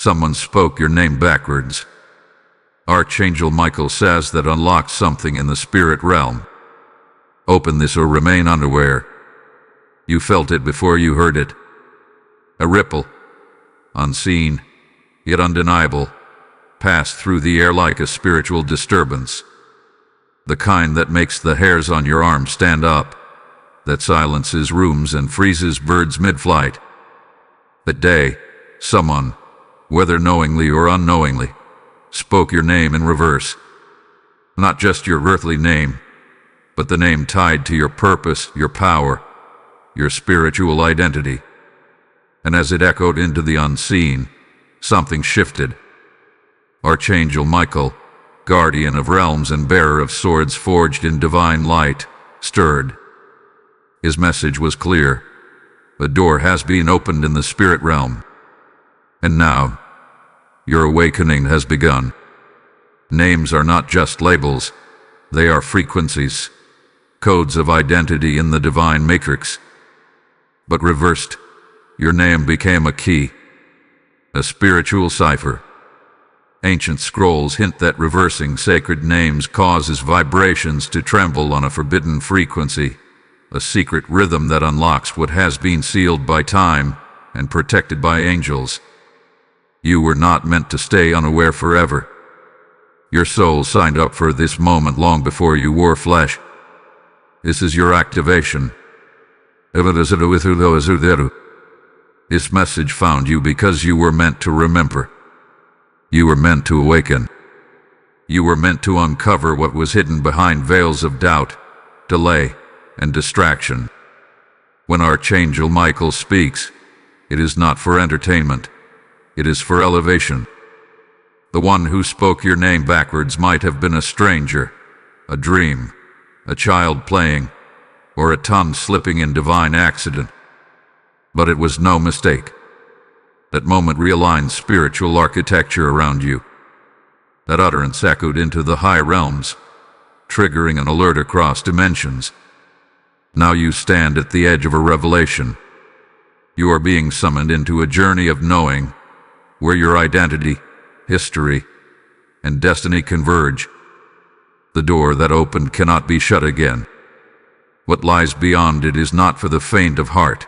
Someone spoke your name backwards. Archangel Michael says that unlocks something in the spirit realm. Open this or remain unaware. You felt it before you heard it. A ripple, unseen, yet undeniable, passed through the air like a spiritual disturbance. The kind that makes the hairs on your arm stand up, that silences rooms and freezes birds mid-flight. That day, someone, whether knowingly or unknowingly, spoke your name in reverse. Not just your earthly name, but the name tied to your purpose, your power, your spiritual identity. And as it echoed into the unseen, something shifted. Archangel Michael, guardian of realms and bearer of swords forged in divine light, stirred. His message was clear. A door has been opened in the spirit realm. And now, your awakening has begun. Names are not just labels. They are frequencies, codes of identity in the divine matrix. But reversed, your name became a key, a spiritual cipher. Ancient scrolls hint that reversing sacred names causes vibrations to tremble on a forbidden frequency, a secret rhythm that unlocks what has been sealed by time and protected by angels. You were not meant to stay unaware forever. Your soul signed up for this moment long before you wore flesh. This is your activation. This message found you because you were meant to remember. You were meant to awaken. You were meant to uncover what was hidden behind veils of doubt, delay, and distraction. When Archangel Michael speaks, it is not for entertainment. It is for elevation. The one who spoke your name backwards might have been a stranger, a dream, a child playing, or a tongue slipping in divine accident. But it was no mistake. That moment realigned spiritual architecture around you. That utterance echoed into the high realms, triggering an alert across dimensions. Now you stand at the edge of a revelation. You are being summoned into a journey of knowing, where your identity, history, and destiny converge. The door that opened cannot be shut again. What lies beyond it is not for the faint of heart.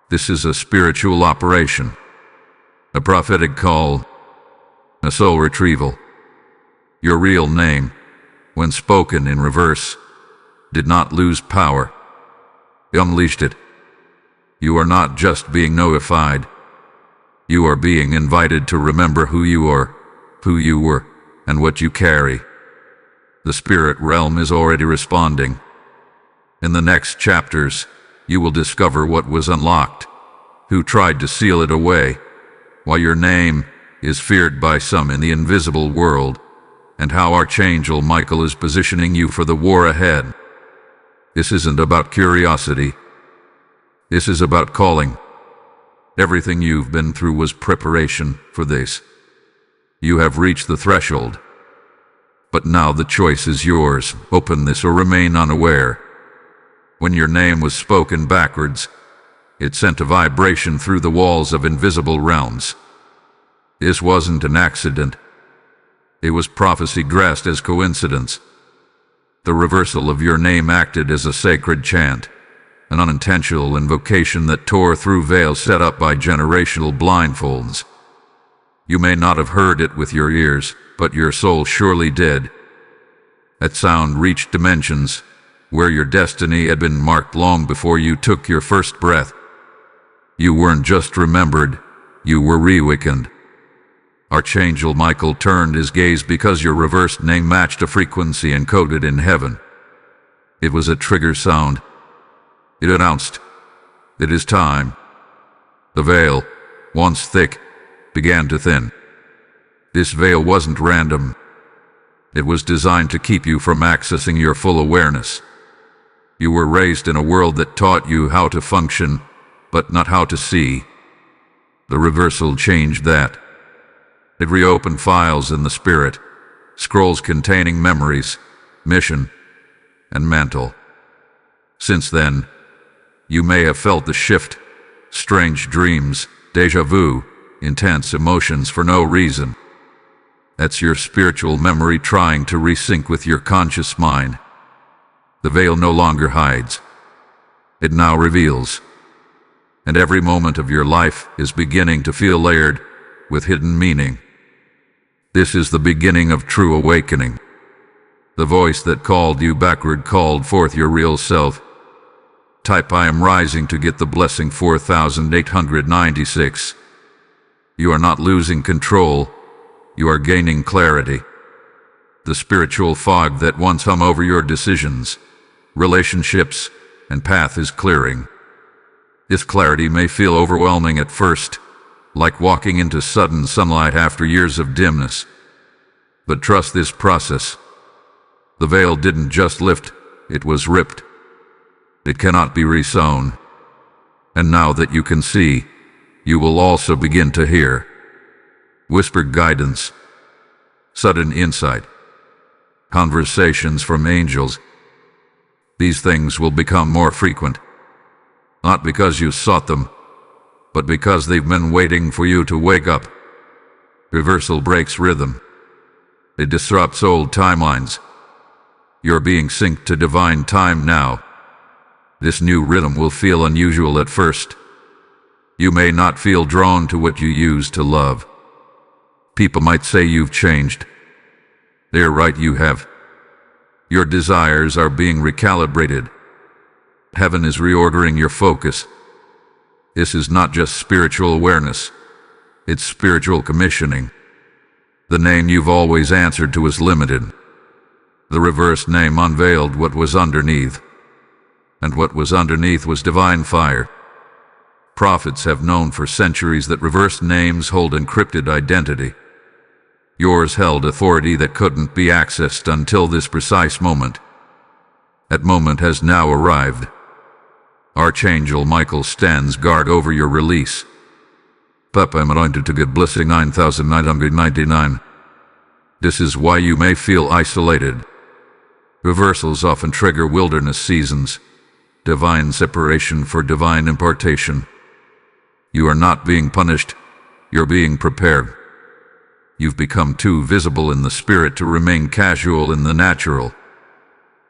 This is a spiritual operation, a prophetic call, a soul retrieval. Your real name, when spoken in reverse, did not lose power. You unleashed it. You are not just being notified. You are being invited to remember who you are, who you were, and what you carry. The spirit realm is already responding. In the next chapters, you will discover what was unlocked, who tried to seal it away, why your name is feared by some in the invisible world, and how Archangel Michael is positioning you for the war ahead. This isn't about curiosity. This is about calling. Everything you've been through was preparation for this. You have reached the threshold. But now the choice is yours. Open this or remain unaware. When your name was spoken backwards, it sent a vibration through the walls of invisible realms. This wasn't an accident. It was prophecy dressed as coincidence. The reversal of your name acted as a sacred chant, an unintentional invocation that tore through veils set up by generational blindfolds. You may not have heard it with your ears, but your soul surely did. That sound reached dimensions where your destiny had been marked long before you took your first breath. You weren't just remembered, you were reawakened. Archangel Michael turned his gaze because your reversed name matched a frequency encoded in heaven. It was a trigger sound. It announced, "It is time." The veil, once thick, began to thin. This veil wasn't random. It was designed to keep you from accessing your full awareness. You were raised in a world that taught you how to function, but not how to see. The reversal changed that. It reopened files in the spirit, scrolls containing memories, mission, and mantle. Since then, you may have felt the shift, strange dreams, déjà vu, intense emotions for no reason. That's your spiritual memory trying to resync with your conscious mind. The veil no longer hides. It now reveals. And every moment of your life is beginning to feel layered with hidden meaning. This is the beginning of true awakening. The voice that called you backward called forth your real self. Type I am rising to get the blessing 4896. You are not losing control. You are gaining clarity. The spiritual fog that once hung over your decisions, relationships, and path is clearing. This clarity may feel overwhelming at first, like walking into sudden sunlight after years of dimness. But trust this process. The veil didn't just lift, it was ripped. It cannot be resewn. And now that you can see, you will also begin to hear. Whispered guidance, sudden insight, conversations from angels. These things will become more frequent, not because you sought them, but because they've been waiting for you to wake up. Reversal breaks rhythm. It disrupts old timelines. You're being synced to divine time now. This new rhythm will feel unusual at first. You may not feel drawn to what you used to love. People might say you've changed. They're right, you have. Your desires are being recalibrated. Heaven is reordering your focus. This is not just spiritual awareness. It's spiritual commissioning. The name you've always answered to is limited. The reverse name unveiled what was underneath. And what was underneath was divine fire. Prophets have known for centuries that reversed names hold encrypted identity. Yours held authority that couldn't be accessed until this precise moment. That moment has now arrived. Archangel Michael stands guard over your release. Papa, I'm anointed to get blessing 9999. This is why you may feel isolated. Reversals often trigger wilderness seasons, divine separation for divine impartation. You are not being punished, you're being prepared. You've become too visible in the spirit to remain casual in the natural.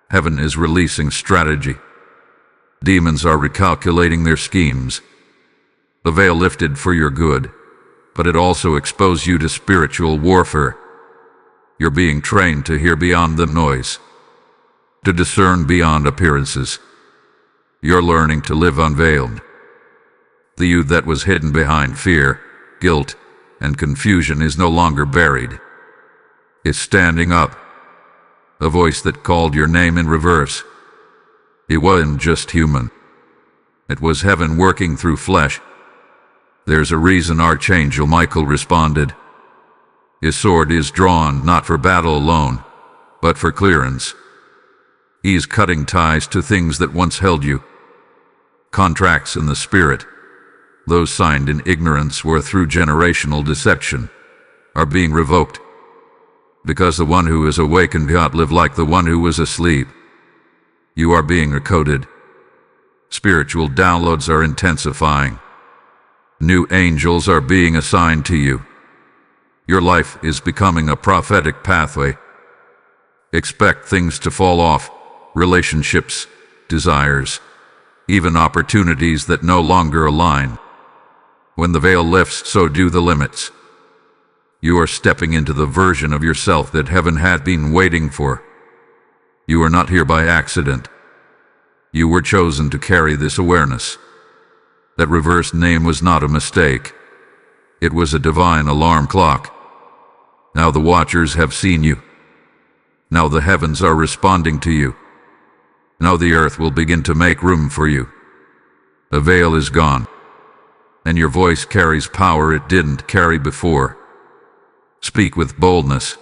Heaven is releasing strategy. Demons are recalculating their schemes. The veil lifted for your good, but it also exposed you to spiritual warfare. You're being trained to hear beyond the noise, to discern beyond appearances. You're learning to live unveiled. The you that was hidden behind fear, guilt, and confusion is no longer buried. It's standing up. A voice that called your name in reverse. It wasn't just human. It was heaven working through flesh. There's a reason Archangel Michael responded. His sword is drawn not for battle alone, but for clearance. He is cutting ties to things that once held you. Contracts in the spirit, those signed in ignorance or through generational deception, are being revoked. Because the one who is awakened cannot live like the one who was asleep. You are being recoded. Spiritual downloads are intensifying. New angels are being assigned to you. Your life is becoming a prophetic pathway. Expect things to fall off, relationships, desires, even opportunities that no longer align. When the veil lifts, so do the limits. You are stepping into the version of yourself that heaven had been waiting for. You are not here by accident. You were chosen to carry this awareness. That reversed name was not a mistake. It was a divine alarm clock. Now the watchers have seen you. Now the heavens are responding to you. Now the earth will begin to make room for you. The veil is gone, and your voice carries power it didn't carry before. Speak with boldness.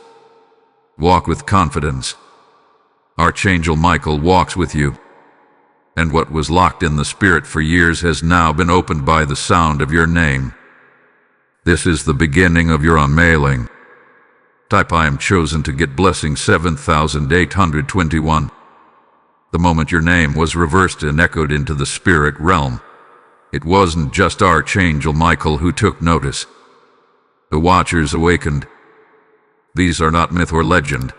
Walk with confidence. Archangel Michael walks with you, and what was locked in the spirit for years has now been opened by the sound of your name. This is the beginning of your unveiling. Type I am chosen to get blessing 7821. The moment your name was reversed and echoed into the spirit realm, it wasn't just Archangel Michael who took notice. The Watchers awakened. These are not myth or legend.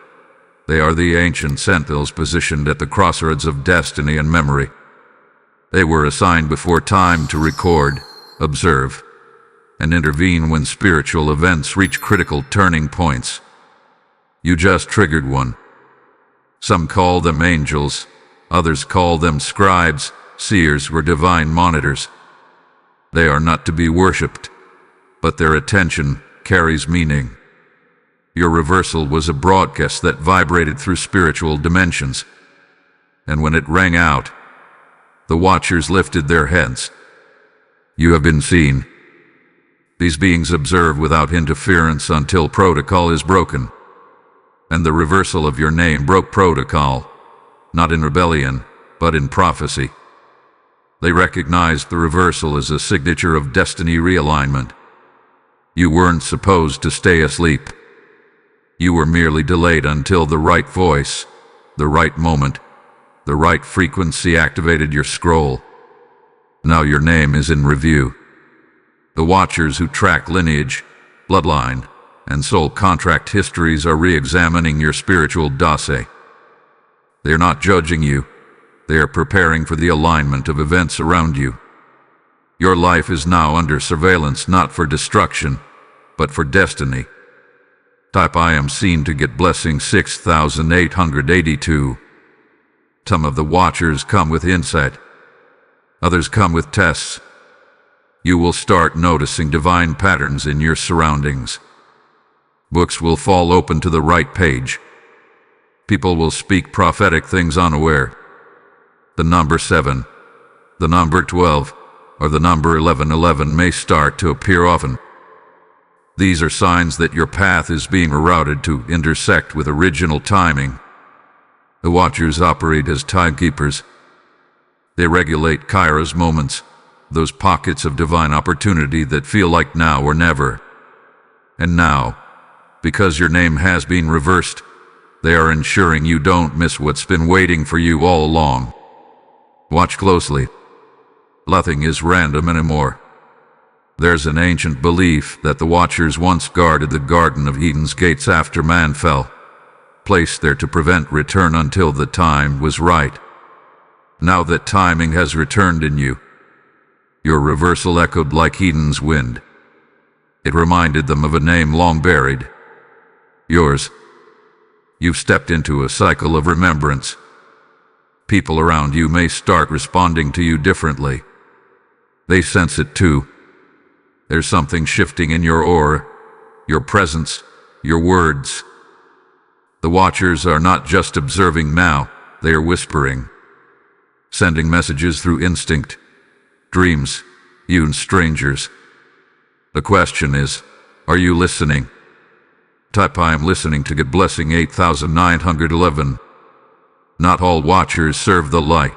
They are the ancient sentinels positioned at the crossroads of destiny and memory. They were assigned before time to record, observe, and intervene when spiritual events reach critical turning points. You just triggered one. Some call them angels, others call them scribes, seers, or divine monitors. They are not to be worshipped, but their attention carries meaning. Your reversal was a broadcast that vibrated through spiritual dimensions, and when it rang out, the Watchers lifted their heads. You have been seen. These beings observe without interference until protocol is broken, and the reversal of your name broke protocol, not in rebellion, but in prophecy. They recognized the reversal as a signature of destiny realignment. You weren't supposed to stay asleep. You were merely delayed until the right voice, the right moment, the right frequency activated your scroll. Now your name is in review. The Watchers who track lineage, bloodline, and soul contract histories are re-examining your spiritual dossier. They are not judging you. They are preparing for the alignment of events around you. Your life is now under surveillance, not for destruction, but for destiny. Type I am seen to get blessing 6882. Some of the Watchers come with insight. Others come with tests. You will start noticing divine patterns in your surroundings. Books will fall open to the right page. People will speak prophetic things unaware. The number 7, the number 12, or the number 1111 may start to appear often. These are signs that your path is being rerouted to intersect with original timing. The Watchers operate as timekeepers. They regulate Kairos moments, those pockets of divine opportunity that feel like now or never. And now, because your name has been reversed, they are ensuring you don't miss what's been waiting for you all along. Watch closely. Nothing is random anymore. There's an ancient belief that the Watchers once guarded the Garden of Eden's gates after man fell, placed there to prevent return until the time was right. Now that timing has returned in you, your reversal echoed like Eden's wind. It reminded them of a name long buried. Yours. You've stepped into a cycle of remembrance. People around you may start responding to you differently. They sense it too. There's something shifting in your aura, your presence, your words. The Watchers are not just observing now, they are whispering, sending messages through instinct, dreams, even strangers. The question is, are you listening? Type I am listening to get blessing 8911. Not all Watchers serve the light.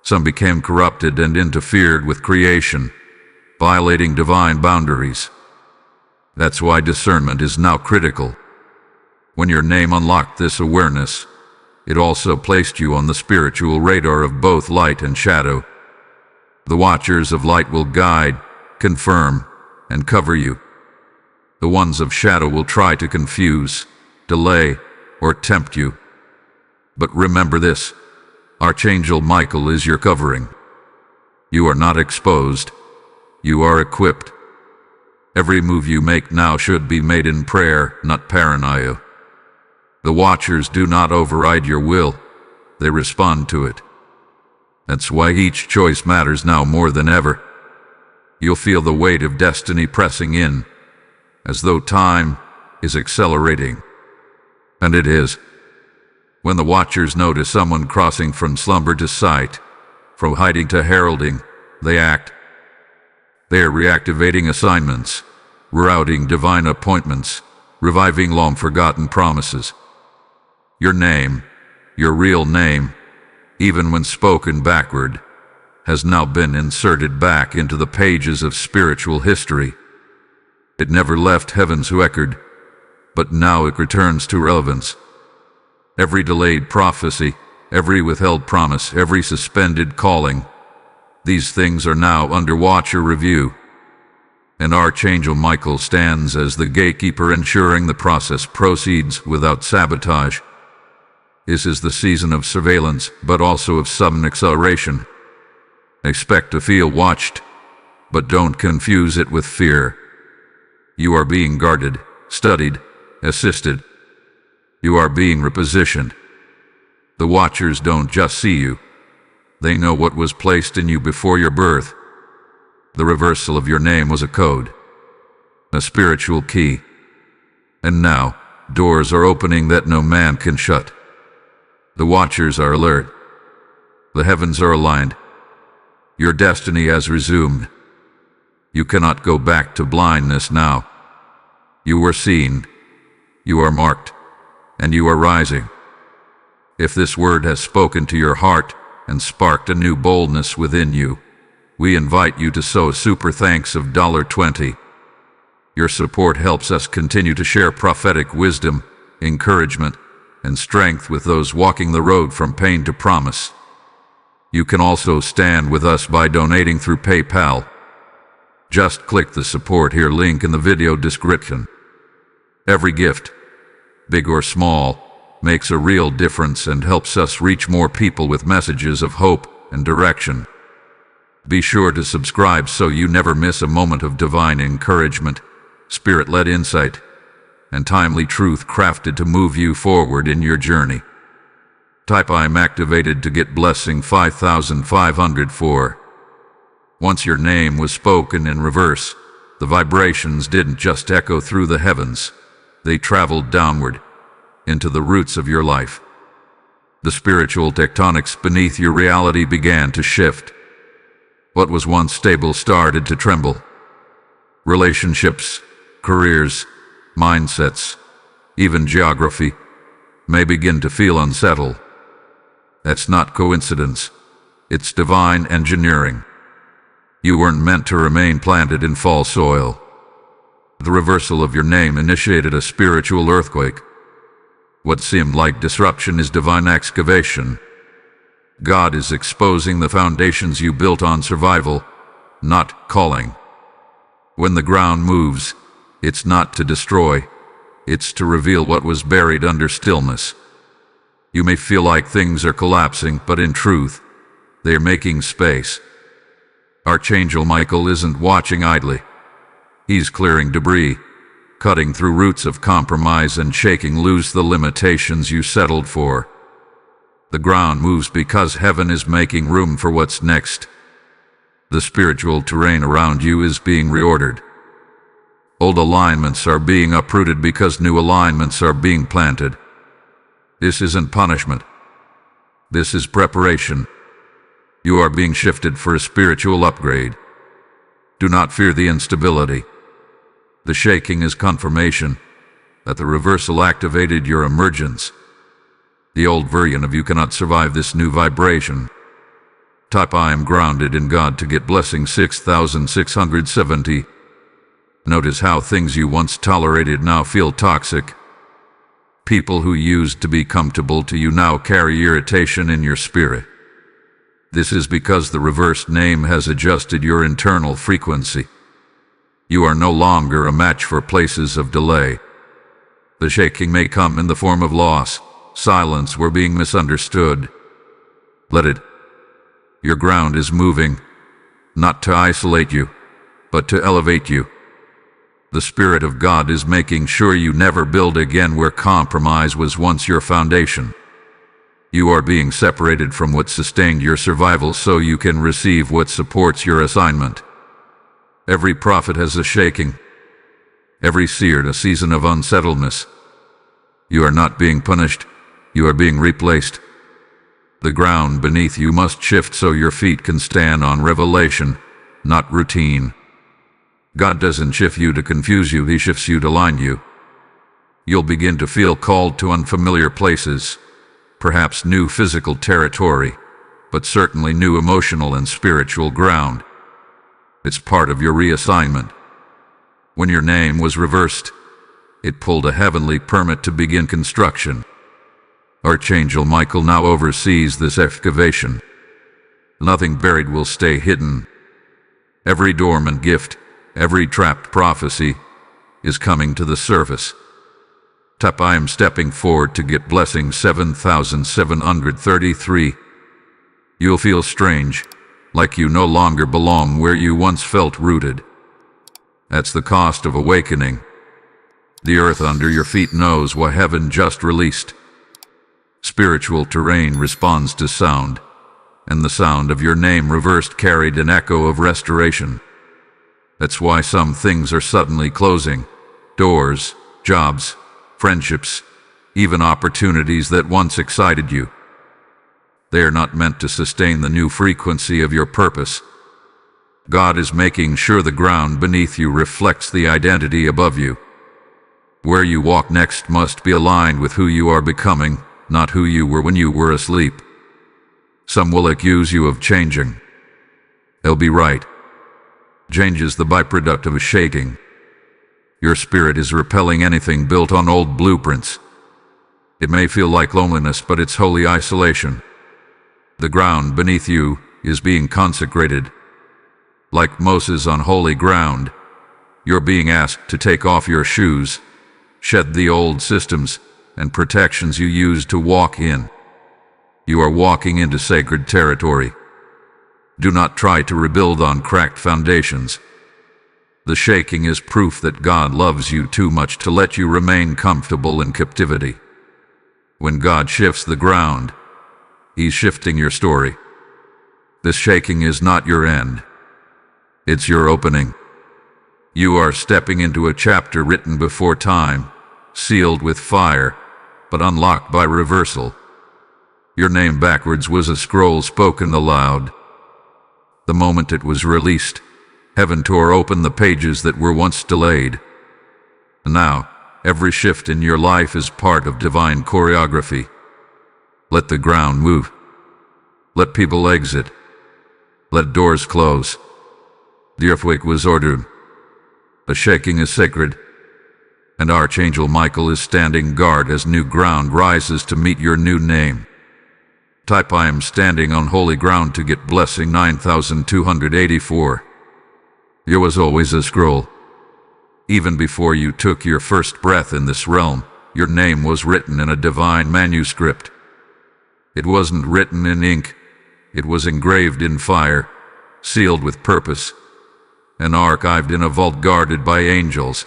Some became corrupted and interfered with creation, violating divine boundaries. That's why discernment is now critical. When your name unlocked this awareness, it also placed you on the spiritual radar of both light and shadow. The Watchers of light will guide, confirm, and cover you. The ones of shadow will try to confuse, delay, or tempt you. But remember this, Archangel Michael is your covering. You are not exposed. You are equipped. Every move you make now should be made in prayer, not paranoia. The Watchers do not override your will. They respond to it. That's why each choice matters now more than ever. You'll feel the weight of destiny pressing in, as though time is accelerating. And it is. When the Watchers notice someone crossing from slumber to sight, from hiding to heralding, they act. They are reactivating assignments, rerouting divine appointments, reviving long-forgotten promises. Your name, your real name, even when spoken backward, has now been inserted back into the pages of spiritual history. It never left heaven's record, but now it returns to relevance. Every delayed prophecy, every withheld promise, every suspended calling, these things are now under Watcher review. and Archangel Michael stands as the gatekeeper, ensuring the process proceeds without sabotage. This is the season of surveillance, but also of sudden acceleration. Expect to feel watched, but don't confuse it with fear. You are being guarded, studied, assisted. You are being repositioned. The watchers don't just see you. They know what was placed in you before your birth. The reversal of your name was a code, a spiritual key. And now, doors are opening that no man can shut. The watchers are alert. The heavens are aligned. Your destiny has resumed. You cannot go back to blindness now. You were seen, you are marked, and you are rising. If this word has spoken to your heart and sparked a new boldness within you, we invite you to sow a super thanks of $20. Your support helps us continue to share prophetic wisdom, encouragement, and strength with those walking the road from pain to promise. You can also stand with us by donating through PayPal. Just click the support here link in the video description. Every gift, big or small, makes a real difference and helps us reach more people with messages of hope and direction. Be sure to subscribe so you never miss a moment of divine encouragement, spirit-led insight, and timely truth crafted to move you forward in your journey. Type I'm activated to get blessing 5504. Once your name was spoken in reverse, the vibrations didn't just echo through the heavens. They traveled downward, into the roots of your life. The spiritual tectonics beneath your reality began to shift. What was once stable started to tremble. Relationships, careers, mindsets, even geography may begin to feel unsettled. That's not coincidence. It's divine engineering. You weren't meant to remain planted in false soil. The reversal of your name initiated a spiritual earthquake. What seemed like disruption is divine excavation. God is exposing the foundations you built on survival, not calling. When the ground moves, it's not to destroy, it's to reveal what was buried under stillness. You may feel like things are collapsing, but in truth, they are making space. Archangel Michael isn't watching idly. He's clearing debris, cutting through roots of compromise and shaking loose the limitations you settled for. The ground moves because heaven is making room for what's next. The spiritual terrain around you is being reordered. Old alignments are being uprooted because new alignments are being planted. This isn't punishment. This is preparation. You are being shifted for a spiritual upgrade. Do not fear the instability. The shaking is confirmation that the reversal activated your emergence. The old version of you cannot survive this new vibration. Type I am grounded in God to get blessing 6670. Notice how things you once tolerated now feel toxic. People who used to be comfortable to you now carry irritation in your spirit. This is because the reversed name has adjusted your internal frequency. You are no longer a match for places of delay. The shaking may come in the form of loss, silence, or being misunderstood. Let it. Your ground is moving, not to isolate you, but to elevate you. The Spirit of God is making sure you never build again where compromise was once your foundation. You are being separated from what sustained your survival so you can receive what supports your assignment. Every prophet has a shaking. Every seer a season of unsettledness. You are not being punished. You are being replaced. The ground beneath you must shift so your feet can stand on revelation, not routine. God doesn't shift you to confuse you, He shifts you to line you. You'll begin to feel called to unfamiliar places, perhaps new physical territory, but certainly new emotional and spiritual ground. It's part of your reassignment. When your name was reversed, it pulled a heavenly permit to begin construction. Archangel Michael now oversees this excavation. Nothing buried will stay hidden. Every dormant gift, every trapped prophecy is coming to the surface. Tap I am stepping forward to get blessing 7733. You'll feel strange, like you no longer belong where you once felt rooted. That's the cost of awakening. The earth under your feet knows what heaven just released. Spiritual terrain responds to sound, and the sound of your name reversed carried an echo of restoration. That's why some things are suddenly closing. Doors, jobs, friendships, even opportunities that once excited you. They are not meant to sustain the new frequency of your purpose. God is making sure the ground beneath you reflects the identity above you. Where you walk next must be aligned with who you are becoming, not who you were when you were asleep. Some will accuse you of changing. They'll be right. Change is the byproduct of a shaking. Your spirit is repelling anything built on old blueprints. It may feel like loneliness, but it's holy isolation. The ground beneath you is being consecrated. Like Moses on holy ground, you're being asked to take off your shoes, shed the old systems and protections you used to walk in. You are walking into sacred territory. Do not try to rebuild on cracked foundations. The shaking is proof that God loves you too much to let you remain comfortable in captivity. When God shifts the ground, He's shifting your story. This shaking is not your end. It's your opening. You are stepping into a chapter written before time, sealed with fire, but unlocked by reversal. Your name backwards was a scroll spoken aloud. The moment it was released, heaven tore open the pages that were once delayed. And now, every shift in your life is part of divine choreography. Let the ground move. Let people exit. Let doors close. The earthquake was ordered. The shaking is sacred. And Archangel Michael is standing guard as new ground rises to meet your new name. Type I am standing on holy ground to get blessing 9284. There was always a scroll. Even before you took your first breath in this realm, your name was written in a divine manuscript. It wasn't written in ink. It was engraved in fire, sealed with purpose, and archived in a vault guarded by angels.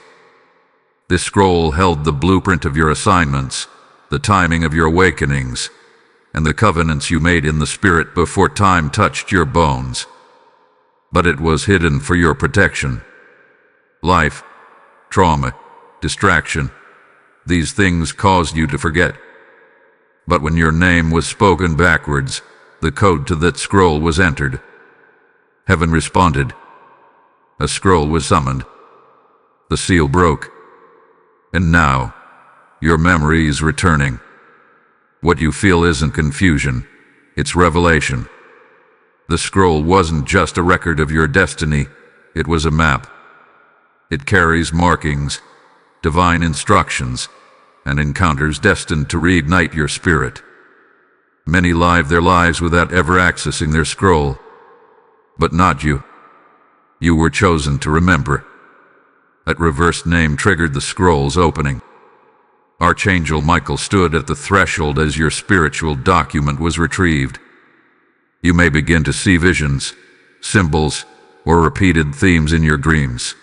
This scroll held the blueprint of your assignments, the timing of your awakenings, and the covenants you made in the spirit before time touched your bones. But it was hidden for your protection. Life, trauma, distraction, these things caused you to forget. But when your name was spoken backwards, the code to that scroll was entered. Heaven responded. A scroll was summoned. The seal broke. And now, your memory is returning. What you feel isn't confusion, it's revelation. The scroll wasn't just a record of your destiny, it was a map. It carries markings, divine instructions, and encounters destined to reignite your spirit. Many live their lives without ever accessing their scroll. But not you. You were chosen to remember. That reversed name triggered the scroll's opening. Archangel Michael stood at the threshold as your spiritual document was retrieved. You may begin to see visions, symbols, or repeated themes in your dreams.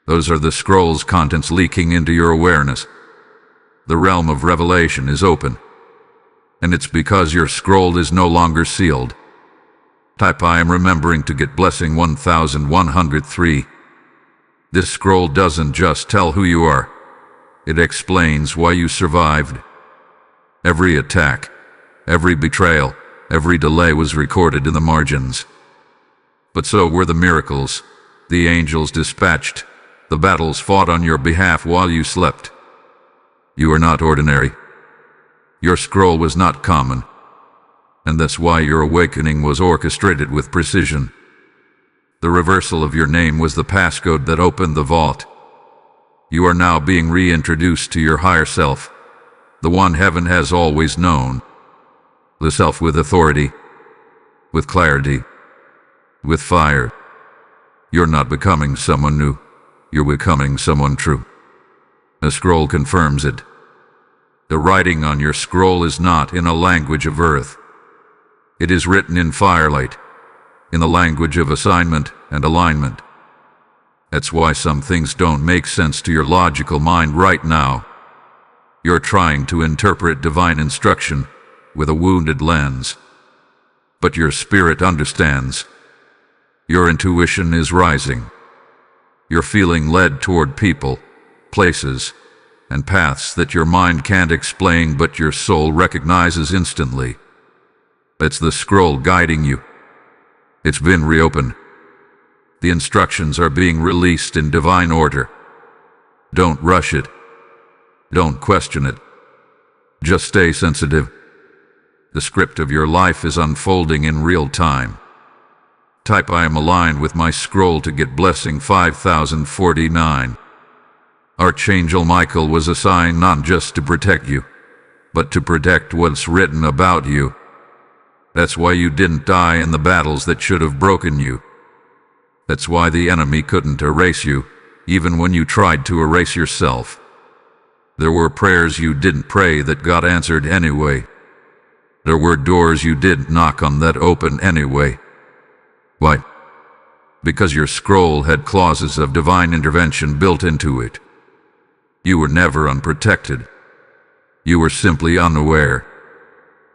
Those are the scroll's contents leaking into your awareness. The realm of revelation is open. And it's because your scroll is no longer sealed. Type I am remembering to get blessing 1103. This scroll doesn't just tell who you are. It explains why you survived. Every attack, every betrayal, every delay was recorded in the margins. But so were the miracles, the angels dispatched, the battles fought on your behalf while you slept. You are not ordinary. Your scroll was not common, and that's why your awakening was orchestrated with precision. The reversal of your name was the passcode that opened the vault. You are now being reintroduced to your higher self, the one heaven has always known. The self with authority, with clarity, with fire. You're not becoming someone new. You're becoming someone true. The scroll confirms it. The writing on your scroll is not in a language of earth. It is written in firelight, in the language of assignment and alignment. That's why some things don't make sense to your logical mind right now. You're trying to interpret divine instruction with a wounded lens. But your spirit understands. Your intuition is rising. You're feeling led toward people, places, and paths that your mind can't explain but your soul recognizes instantly. It's the scroll guiding you. It's been reopened. The instructions are being released in divine order. Don't rush it. Don't question it. Just stay sensitive. The script of your life is unfolding in real time. Type I am aligned with my scroll to get blessing 5049. Archangel Michael was assigned not just to protect you, but to protect what's written about you. That's why you didn't die in the battles that should have broken you. That's why the enemy couldn't erase you, even when you tried to erase yourself. There were prayers you didn't pray that got answered anyway. There were doors you didn't knock on that opened anyway. Why? Because your scroll had clauses of divine intervention built into it. You were never unprotected. You were simply unaware.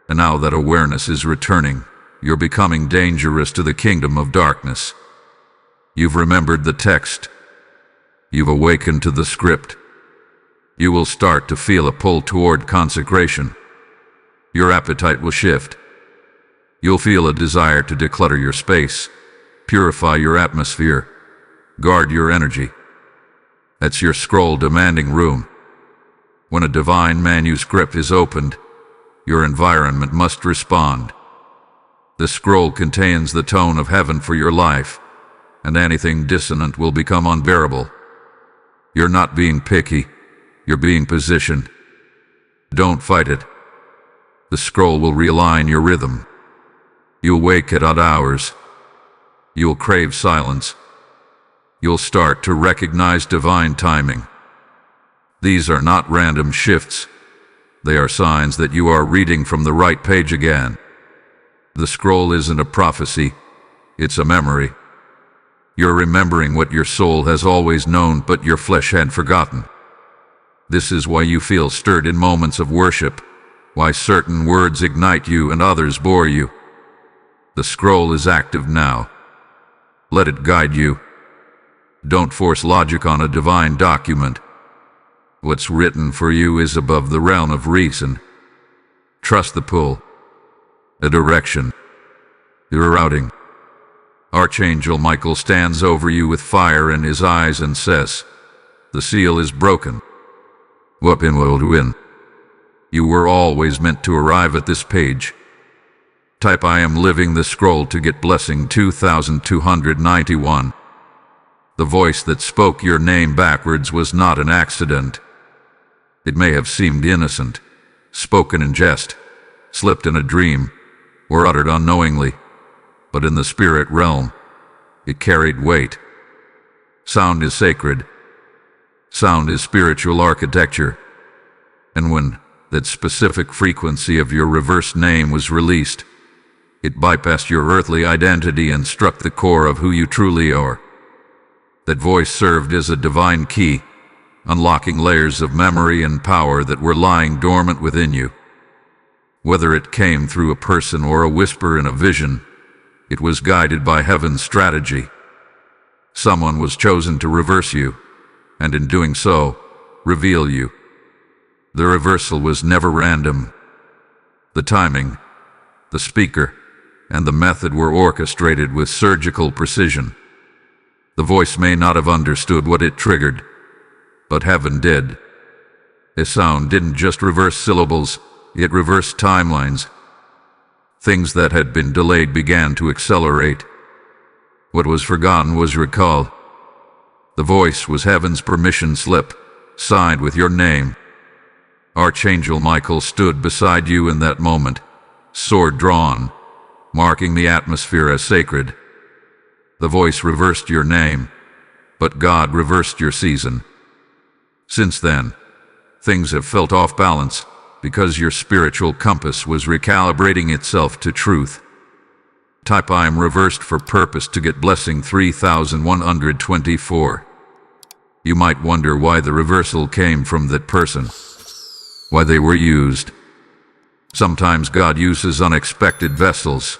And now that awareness is returning, you're becoming dangerous to the kingdom of darkness. You've remembered the text. You've awakened to the script. You will start to feel a pull toward consecration. Your appetite will shift. You'll feel a desire to declutter your space, purify your atmosphere, guard your energy. That's your scroll demanding room. When a divine manuscript is opened, your environment must respond. The scroll contains the tone of heaven for your life, and anything dissonant will become unbearable. You're not being picky, you're being positioned. Don't fight it. The scroll will realign your rhythm. You'll wake at odd hours. You'll crave silence. You'll start to recognize divine timing. These are not random shifts. They are signs that you are reading from the right page again. The scroll isn't a prophecy, it's a memory. You're remembering what your soul has always known but your flesh had forgotten. This is why you feel stirred in moments of worship, why certain words ignite you and others bore you. The scroll is active now. Let it guide you. Don't force logic on a divine document. What's written for you is above the realm of reason. Trust the pull, the direction, your routing. Archangel Michael stands over you with fire in his eyes and says, "The seal is broken. Weapon will win." You were always meant to arrive at this page. Type I am living the scroll to get blessing 2291. The voice that spoke your name backwards was not an accident. It may have seemed innocent, spoken in jest, slipped in a dream, or uttered unknowingly, but in the spirit realm, it carried weight. Sound is sacred. Sound is spiritual architecture. And when that specific frequency of your reversed name was released, it bypassed your earthly identity and struck the core of who you truly are. That voice served as a divine key, unlocking layers of memory and power that were lying dormant within you. Whether it came through a person or a whisper in a vision, it was guided by heaven's strategy. Someone was chosen to reverse you, and in doing so, reveal you. The reversal was never random. The timing, the speaker, and the method were orchestrated with surgical precision. The voice may not have understood what it triggered, but heaven did. A sound didn't just reverse syllables, it reversed timelines. Things that had been delayed began to accelerate. What was forgotten was recalled. The voice was heaven's permission slip, signed with your name. Archangel Michael stood beside you in that moment, sword drawn, marking the atmosphere as sacred. The voice reversed your name, but God reversed your season. Since then, things have felt off balance because your spiritual compass was recalibrating itself to truth. Type I am reversed for purpose to get blessing 3124. You might wonder why the reversal came from that person, why they were used. Sometimes God uses unexpected vessels,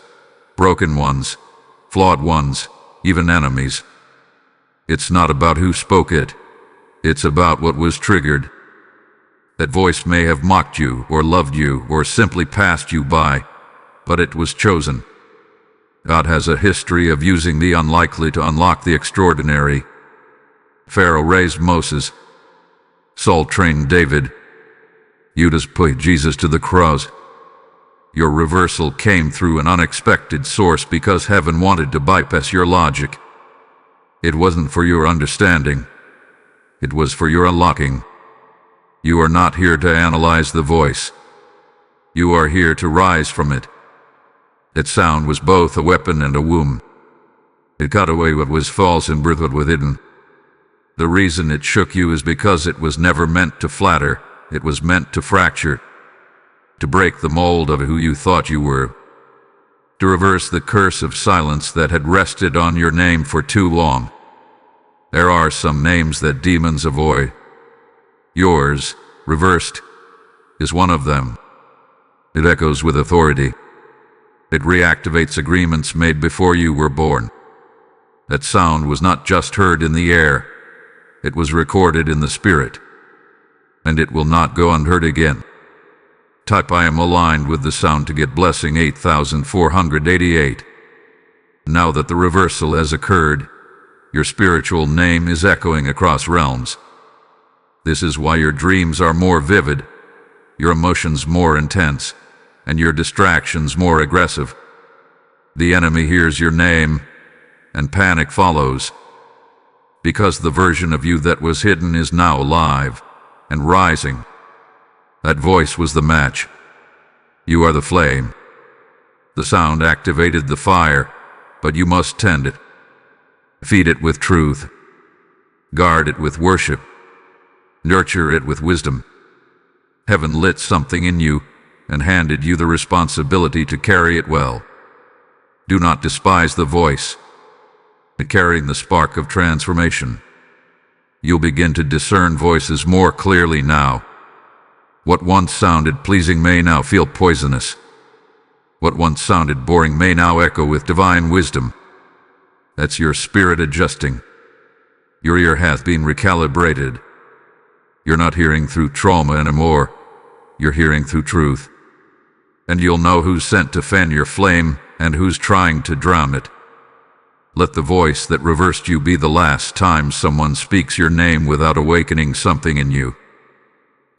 broken ones, flawed ones, even enemies. It's not about who spoke it, it's about what was triggered. That voice may have mocked you, or loved you, or simply passed you by, but it was chosen. God has a history of using the unlikely to unlock the extraordinary. Pharaoh raised Moses. Saul trained David. Judas put Jesus to the cross. Your reversal came through an unexpected source because heaven wanted to bypass your logic. It wasn't for your understanding. It was for your unlocking. You are not here to analyze the voice. You are here to rise from it. That sound was both a weapon and a womb. It cut away what was false and birthed what was hidden. The reason it shook you is because it was never meant to flatter. It was meant to fracture, to break the mold of who you thought you were, to reverse the curse of silence that had rested on your name for too long. There are some names that demons avoid. Yours, reversed, is one of them. It echoes with authority. It reactivates agreements made before you were born. That sound was not just heard in the air, it was recorded in the spirit, and it will not go unheard again. Type I am aligned with the sound to get blessing 8488. Now that the reversal has occurred, your spiritual name is echoing across realms. This is why your dreams are more vivid, your emotions more intense, and your distractions more aggressive. The enemy hears your name, and panic follows, because the version of you that was hidden is now alive and rising. That voice was the match. You are the flame. The sound activated the fire, but you must tend it. Feed it with truth. Guard it with worship. Nurture it with wisdom. Heaven lit something in you and handed you the responsibility to carry it well. Do not despise the voice, carrying the spark of transformation. You'll begin to discern voices more clearly now. What once sounded pleasing may now feel poisonous. What once sounded boring may now echo with divine wisdom. That's your spirit adjusting. Your ear hath been recalibrated. You're not hearing through trauma anymore. You're hearing through truth. And you'll know who's sent to fan your flame and who's trying to drown it. Let the voice that reversed you be the last time someone speaks your name without awakening something in you.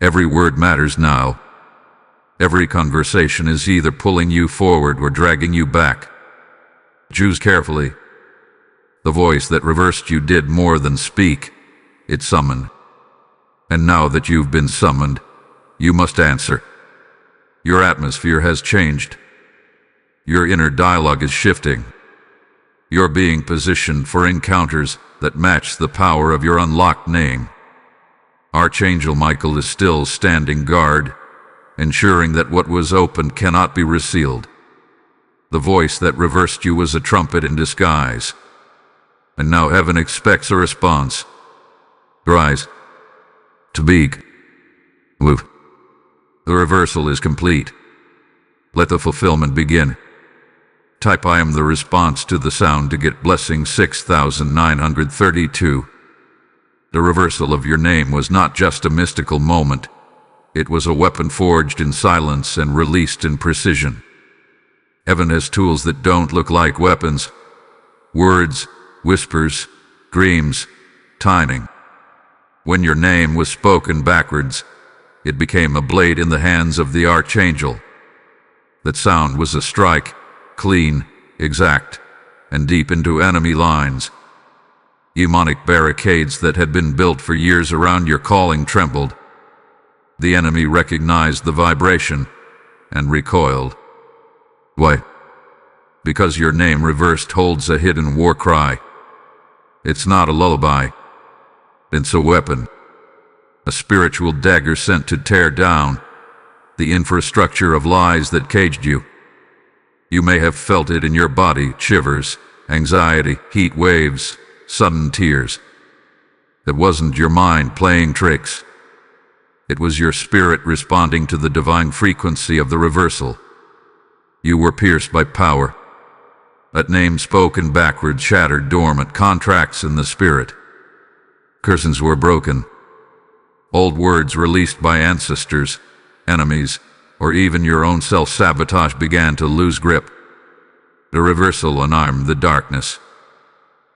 Every word matters now. Every conversation is either pulling you forward or dragging you back. Choose carefully. The voice that reversed you did more than speak. It summoned. And now that you've been summoned, you must answer. Your atmosphere has changed. Your inner dialogue is shifting. You're being positioned for encounters that match the power of your unlocked name. Archangel Michael is still standing guard, ensuring that what was opened cannot be resealed. The voice that reversed you was a trumpet in disguise. And now heaven expects a response. Rise. To beak. Move. The reversal is complete. Let the fulfillment begin. Type I am the response to the sound to get blessing 6932. The reversal of your name was not just a mystical moment. It was a weapon forged in silence and released in precision. Heaven has tools that don't look like weapons. Words, whispers, dreams, timing. When your name was spoken backwards, it became a blade in the hands of the Archangel. That sound was a strike, clean, exact, and deep into enemy lines. Demonic barricades that had been built for years around your calling trembled. The enemy recognized the vibration and recoiled. Why? because your name reversed holds a hidden war cry. It's not a lullaby. It's a weapon. A spiritual dagger sent to tear down the infrastructure of lies that caged you. You may have felt it in your body, shivers, anxiety, heat waves, sudden tears. It wasn't your mind playing tricks. It was your spirit responding to the divine frequency of the reversal. You were pierced by power. That name spoken backwards shattered dormant contracts in the spirit. Curtains were broken. Old words released by ancestors, enemies, or even your own self-sabotage began to lose grip. The reversal unarmed the darkness.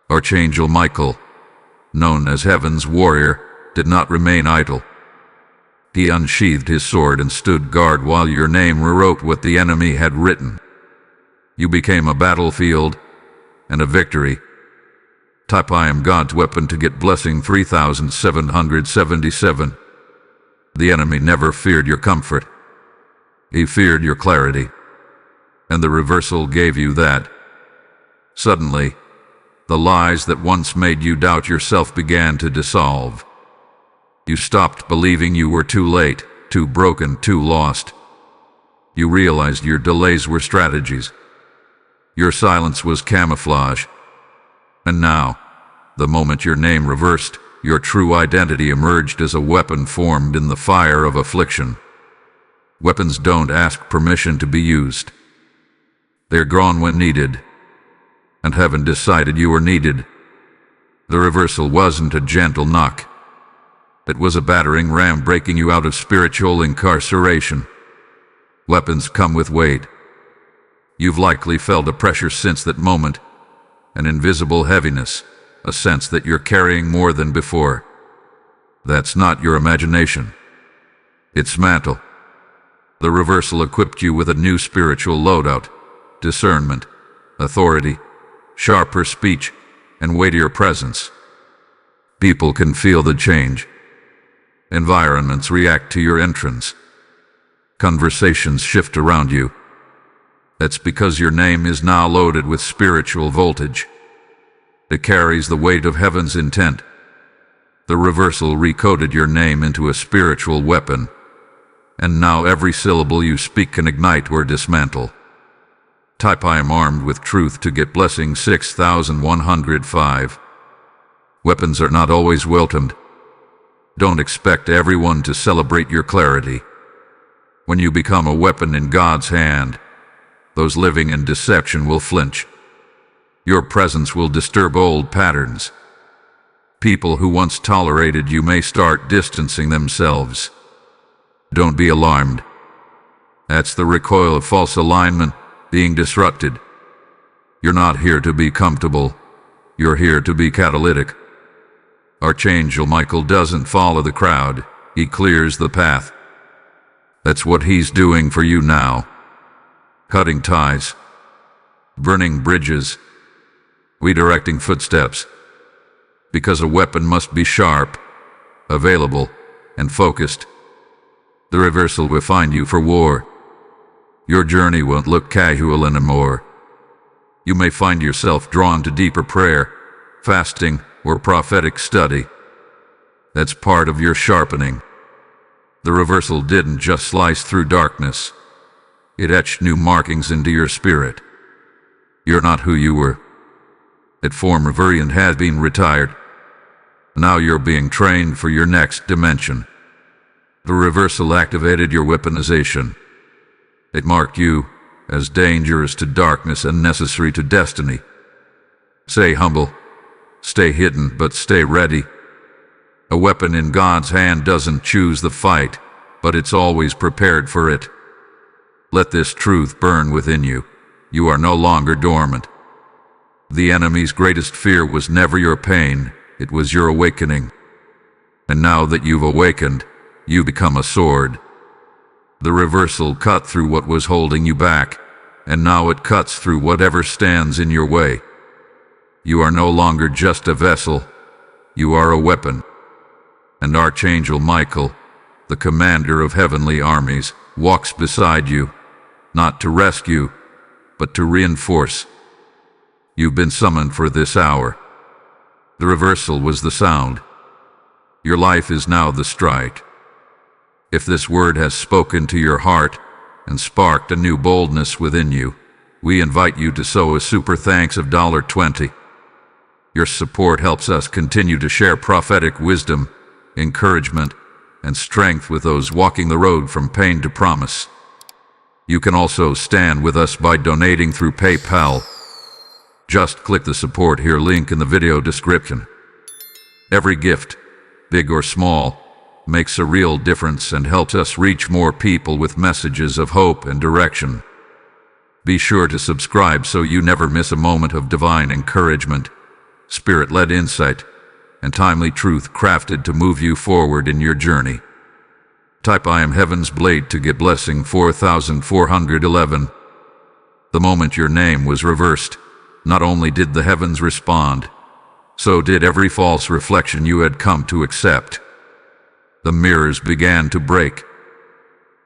Archangel Michael, known as Heaven's warrior, did not remain idle. He unsheathed his sword and stood guard while your name rewrote what the enemy had written. You became a battlefield and a victory. Type I am God's weapon to get blessing 3777. The enemy never feared your comfort. He feared your clarity. And the reversal gave you that. Suddenly, the lies that once made you doubt yourself began to dissolve. You stopped believing you were too late, too broken, too lost. You realized your delays were strategies. Your silence was camouflage. And now, the moment your name reversed, your true identity emerged as a weapon formed in the fire of affliction. Weapons don't ask permission to be used. They're drawn when needed. And heaven decided you were needed. The reversal wasn't a gentle knock. It was a battering ram breaking you out of spiritual incarceration. Weapons come with weight. You've likely felt a pressure since that moment, an invisible heaviness, a sense that you're carrying more than before. That's not your imagination. It's mantle. The reversal equipped you with a new spiritual loadout, discernment, authority, sharper speech, and weightier presence. People can feel the change. Environments react to your entrance. Conversations shift around you. That's because your name is now loaded with spiritual voltage. It carries the weight of heaven's intent. The reversal recoded your name into a spiritual weapon, and now every syllable you speak can ignite or dismantle. Type I am armed with truth to get blessing 6105. Weapons are not always welcomed. Don't expect everyone to celebrate your clarity. When you become a weapon in God's hand, those living in deception will flinch. Your presence will disturb old patterns. People who once tolerated you may start distancing themselves. Don't be alarmed. That's the recoil of false alignment being disrupted. You're not here to be comfortable. You're here to be catalytic. Archangel Michael doesn't follow the crowd. He clears the path. That's what he's doing for you now. Cutting ties, burning bridges, redirecting footsteps. Because a weapon must be sharp, available, and focused. The reversal will find you for war. Your journey won't look casual anymore. You may find yourself drawn to deeper prayer, fasting, or prophetic study. That's part of your sharpening. The reversal didn't just slice through darkness. It etched new markings into your spirit. You're not who you were. That former variant has been retired. Now you're being trained for your next dimension. The reversal activated your weaponization. It marked you as dangerous to darkness and necessary to destiny. Stay humble, stay hidden, but stay ready. A weapon in God's hand doesn't choose the fight, but it's always prepared for it. Let this truth burn within you. You are no longer dormant. The enemy's greatest fear was never your pain, it was your awakening. And now that you've awakened, you become a sword. The reversal cut through what was holding you back, and now it cuts through whatever stands in your way. You are no longer just a vessel, you are a weapon. And Archangel Michael, the commander of heavenly armies, walks beside you, not to rescue, but to reinforce. You've been summoned for this hour. The reversal was the sound. Your life is now the strike. If this word has spoken to your heart and sparked a new boldness within you, we invite you to sow a super thanks of $20. Your support helps us continue to share prophetic wisdom, encouragement, and strength with those walking the road from pain to promise. You can also stand with us by donating through PayPal. Just click the support here link in the video description. Every gift, big or small, makes a real difference and helps us reach more people with messages of hope and direction. Be sure to subscribe so you never miss a moment of divine encouragement, spirit-led insight, and timely truth crafted to move you forward in your journey. Type I am Heaven's Blade to get blessing 4411. The moment your name was reversed, not only did the heavens respond, so did every false reflection you had come to accept. The mirrors began to break.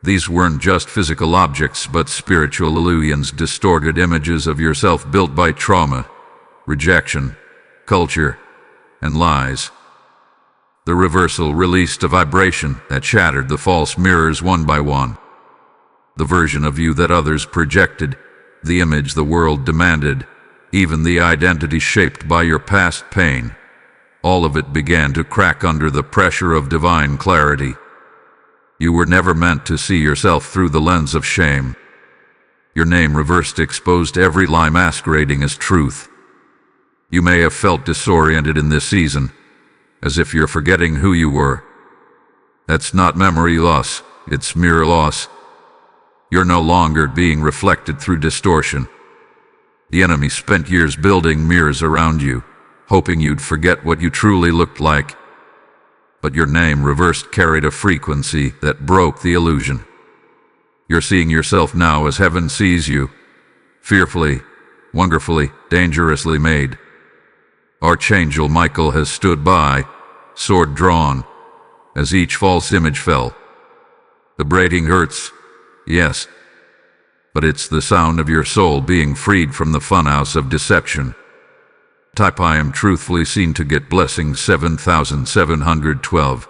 These weren't just physical objects, but spiritual illusions, distorted images of yourself built by trauma, rejection, culture, and lies. The reversal released a vibration that shattered the false mirrors one by one. The version of you that others projected, the image the world demanded, even the identity shaped by your past pain, all of it began to crack under the pressure of divine clarity. You were never meant to see yourself through the lens of shame. Your name reversed exposed every lie masquerading as truth. You may have felt disoriented in this season, as if you're forgetting who you were. That's not memory loss, it's mirror loss. You're no longer being reflected through distortion. The enemy spent years building mirrors around you, hoping you'd forget what you truly looked like. But your name reversed carried a frequency that broke the illusion. You're seeing yourself now as heaven sees you, fearfully, wonderfully, dangerously made. Archangel Michael has stood by, sword drawn, as each false image fell. The braiding hurts, yes, but it's the sound of your soul being freed from the funhouse of deception. Type I am truthfully seen to get blessing 7712.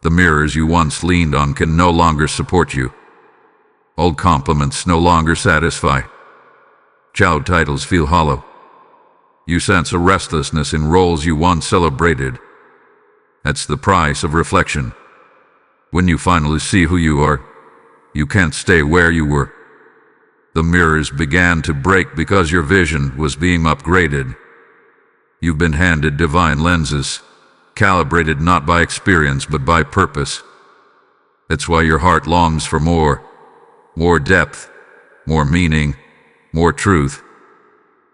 The mirrors you once leaned on can no longer support you. Old compliments no longer satisfy. Child titles feel hollow. You sense a restlessness in roles you once celebrated. That's the price of reflection. When you finally see who you are, you can't stay where you were. The mirrors began to break because your vision was being upgraded. You've been handed divine lenses, calibrated not by experience but by purpose. That's why your heart longs for more depth, more meaning, more truth.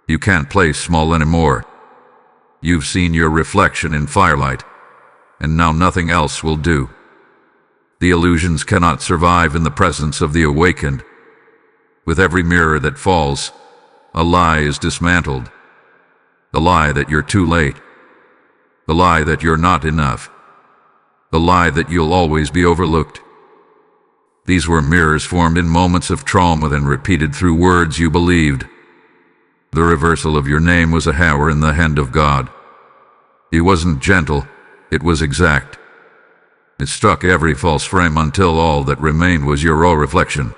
You can't play small anymore. You've seen your reflection in firelight, and now nothing else will do. The illusions cannot survive in the presence of the awakened. With every mirror that falls, a lie is dismantled. The lie that you're too late. The lie that you're not enough. The lie that you'll always be overlooked. These were mirrors formed in moments of trauma and repeated through words you believed. The reversal of your name was a hammer in the hand of God. It wasn't gentle, it was exact. It struck every false frame until all that remained was your raw reflection.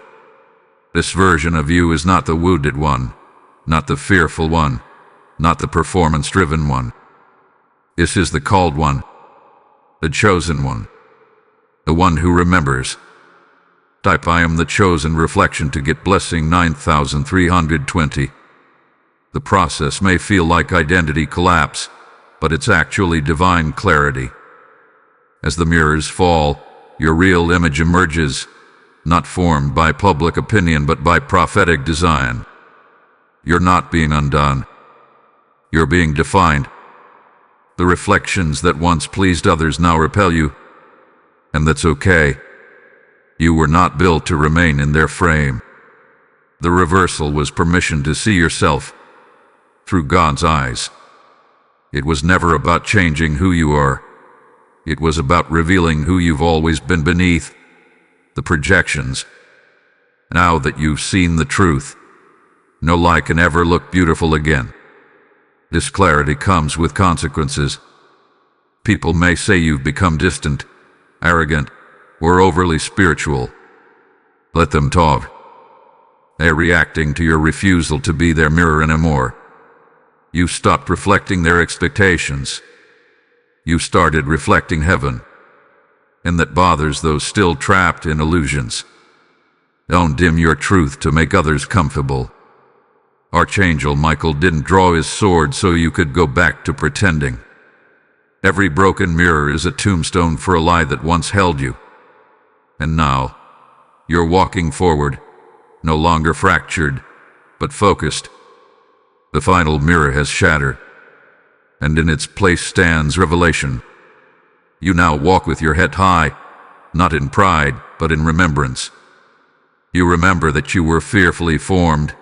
This version of you is not the wounded one, not the fearful one, not the performance-driven one. This is the called one, the chosen one, the one who remembers. Type I am the chosen reflection to get blessing 9320. The process may feel like identity collapse, but it's actually divine clarity. As the mirrors fall, your real image emerges, not formed by public opinion but by prophetic design. You're not being undone. You're being defined. The reflections that once pleased others now repel you, and that's okay. You were not built to remain in their frame. The reversal was permission to see yourself through God's eyes. It was never about changing who you are. It was about revealing who you've always been beneath the projections. Now that you've seen the truth, No lie can ever look beautiful again. This clarity comes with consequences. People may say you've become distant, arrogant, or overly spiritual. Let them talk. They're reacting to your refusal to be their mirror anymore. You stopped reflecting their expectations. You started reflecting heaven. And that bothers those still trapped in illusions. Don't dim your truth to make others comfortable. Archangel Michael didn't draw his sword so you could go back to pretending. Every broken mirror is a tombstone for a lie that once held you. And now, you're walking forward, no longer fractured, but focused. The final mirror has shattered, and in its place stands revelation. You now walk with your head high, not in pride, but in remembrance. You remember that you were fearfully formed,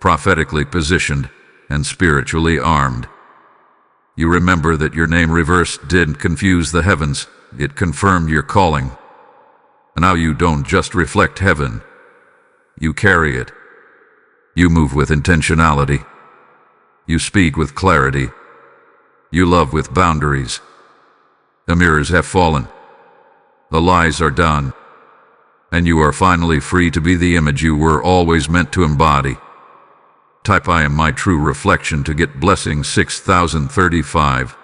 prophetically positioned, and spiritually armed. You remember that your name reversed didn't confuse the heavens, it confirmed your calling. And now you don't just reflect heaven, you carry it. You move with intentionality. You speak with clarity. You love with boundaries. The mirrors have fallen. The lies are done. And you are finally free to be the image you were always meant to embody. Type I am my true reflection to get blessing 6035.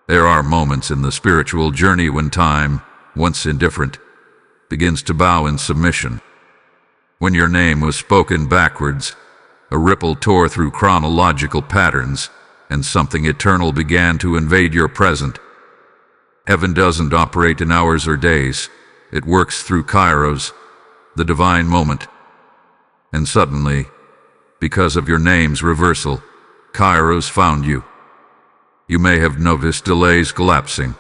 There are moments in the spiritual journey when time, once indifferent, begins to bow in submission. When your name was spoken backwards, a ripple tore through chronological patterns, and something eternal began to invade your present. Heaven doesn't operate in hours or days. It works through kairos, the divine moment. And suddenly, because of your name's reversal, kairos found you. You may have noticed delays collapsing,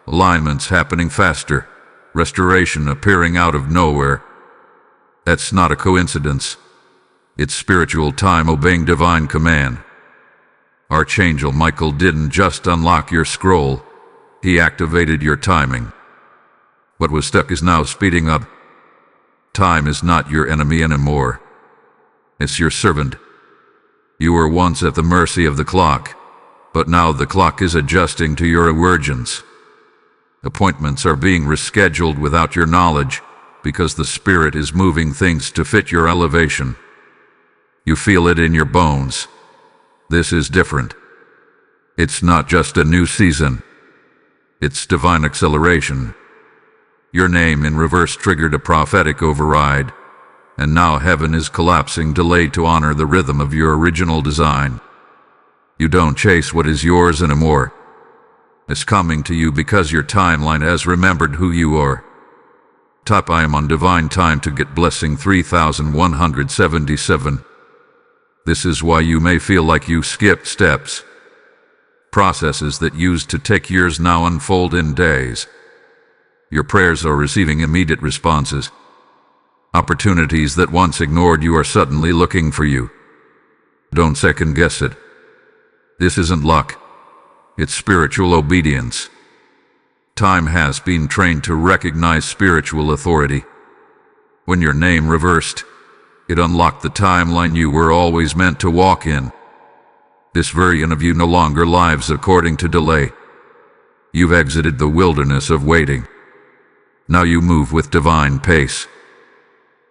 alignments happening faster, restoration appearing out of nowhere. That's not a coincidence. It's spiritual time obeying divine command. Archangel Michael didn't just unlock your scroll, he activated your timing. What was stuck is now speeding up. Time is not your enemy anymore. It's your servant. You were once at the mercy of the clock, but now the clock is adjusting to your emergence. Appointments are being rescheduled without your knowledge, because the Spirit is moving things to fit your elevation. You feel it in your bones. This is different. It's not just a new season. It's divine acceleration. Your name in reverse triggered a prophetic override, and now heaven is collapsing, delayed to honor the rhythm of your original design. You don't chase what is yours anymore. It's coming to you because your timeline has remembered who you are. Type I am on divine time to get blessing 3177. This is why you may feel like you skipped steps. Processes that used to take years now unfold in days. Your prayers are receiving immediate responses. Opportunities that once ignored you are suddenly looking for you. Don't second guess it. This isn't luck. It's spiritual obedience. Time has been trained to recognize spiritual authority. When your name reversed, it unlocked the timeline you were always meant to walk in. This version of you no longer lives according to delay. You've exited the wilderness of waiting. Now you move with divine pace.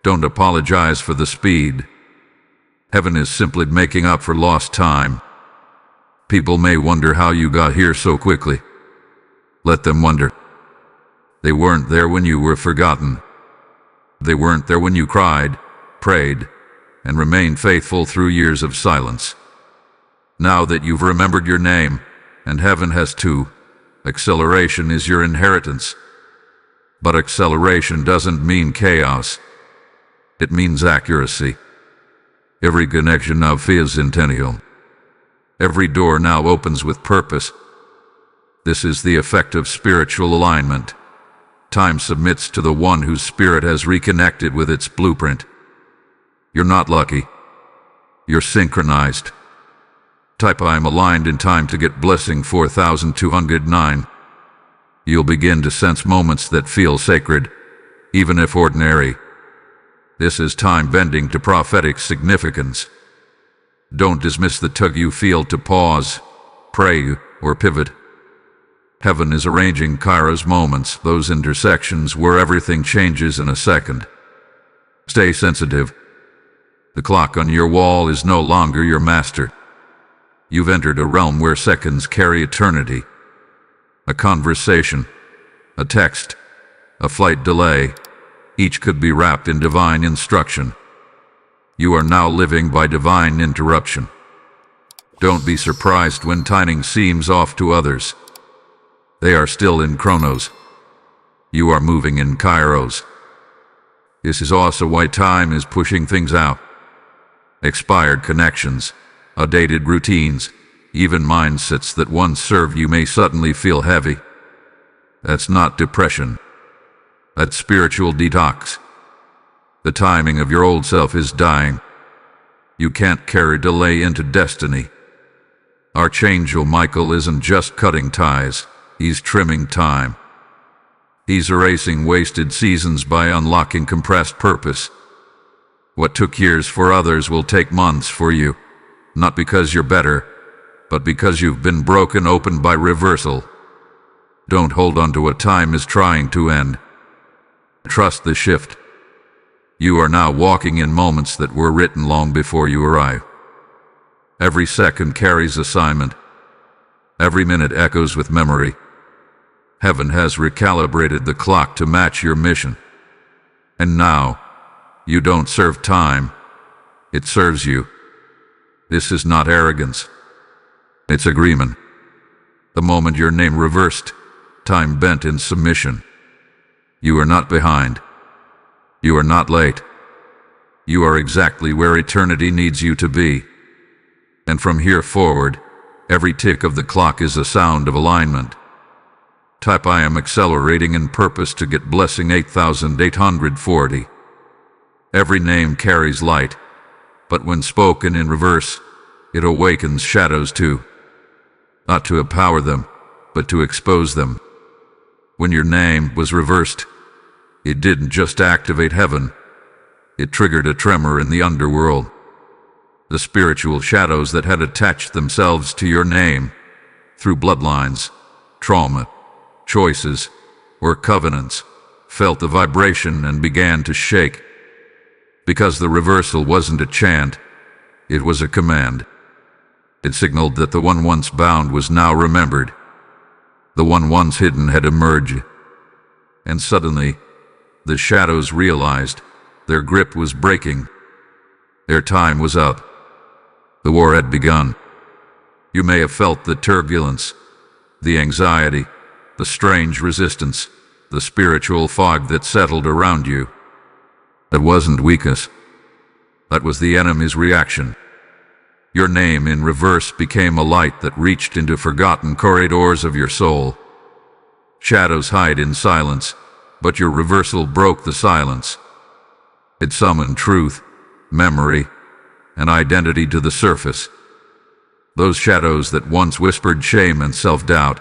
Don't apologize for the speed. Heaven is simply making up for lost time. People may wonder how you got here so quickly. Let them wonder. They weren't there when you were forgotten. They weren't there when you cried, prayed, and remained faithful through years of silence. Now that you've remembered your name, and heaven has too, acceleration is your inheritance. But acceleration doesn't mean chaos. It means accuracy. Every connection now feels intentional. Every door now opens with purpose. This is the effect of spiritual alignment. Time submits to the one whose spirit has reconnected with its blueprint. You're not lucky. You're synchronized. Type I am aligned in time to get blessing 4209. You'll begin to sense moments that feel sacred, even if ordinary. This is time bending to prophetic significance. Don't dismiss the tug you feel to pause, pray, or pivot. Heaven is arranging Kairos moments, those intersections where everything changes in a second. Stay sensitive. The clock on your wall is no longer your master. You've entered a realm where seconds carry eternity. A conversation, a text, a flight delay, each could be wrapped in divine instruction. You are now living by divine interruption. Don't be surprised when timing seems off to others. They are still in Chronos. You are moving in Kairos. This is also why time is pushing things out. Expired connections, outdated routines, even mindsets that once served you may suddenly feel heavy. That's not depression. That's spiritual detox. The timing of your old self is dying. You can't carry delay into destiny. Archangel Michael isn't just cutting ties, he's trimming time. He's erasing wasted seasons by unlocking compressed purpose. What took years for others will take months for you, not because you're better, but because you've been broken open by reversal. Don't hold on to what time is trying to end. Trust the shift. You are now walking in moments that were written long before you arrive. Every second carries assignment. Every minute echoes with memory. Heaven has recalibrated the clock to match your mission. And now, you don't serve time. It serves you. This is not arrogance. It's agreement. The moment your name reversed, time bent in submission. You are not behind. You are not late. You are exactly where eternity needs you to be. And from here forward, every tick of the clock is a sound of alignment. Type I am accelerating in purpose to get blessing 8840. Every name carries light, but when spoken in reverse, it awakens shadows too. Not to empower them, but to expose them. When your name was reversed, it didn't just activate heaven, it triggered a tremor in the underworld. The spiritual shadows that had attached themselves to your name, through bloodlines, trauma, choices, or covenants, felt the vibration and began to shake. Because the reversal wasn't a chant, it was a command. It signaled that the one once bound was now remembered. The one once hidden had emerged. And suddenly, the shadows realized their grip was breaking. Their time was up. The war had begun. You may have felt the turbulence, the anxiety, the strange resistance, the spiritual fog that settled around you. That wasn't weakness. That was the enemy's reaction. Your name in reverse became a light that reached into forgotten corridors of your soul. Shadows hide in silence, but your reversal broke the silence. It summoned truth, memory, and identity to the surface. Those shadows that once whispered shame and self-doubt,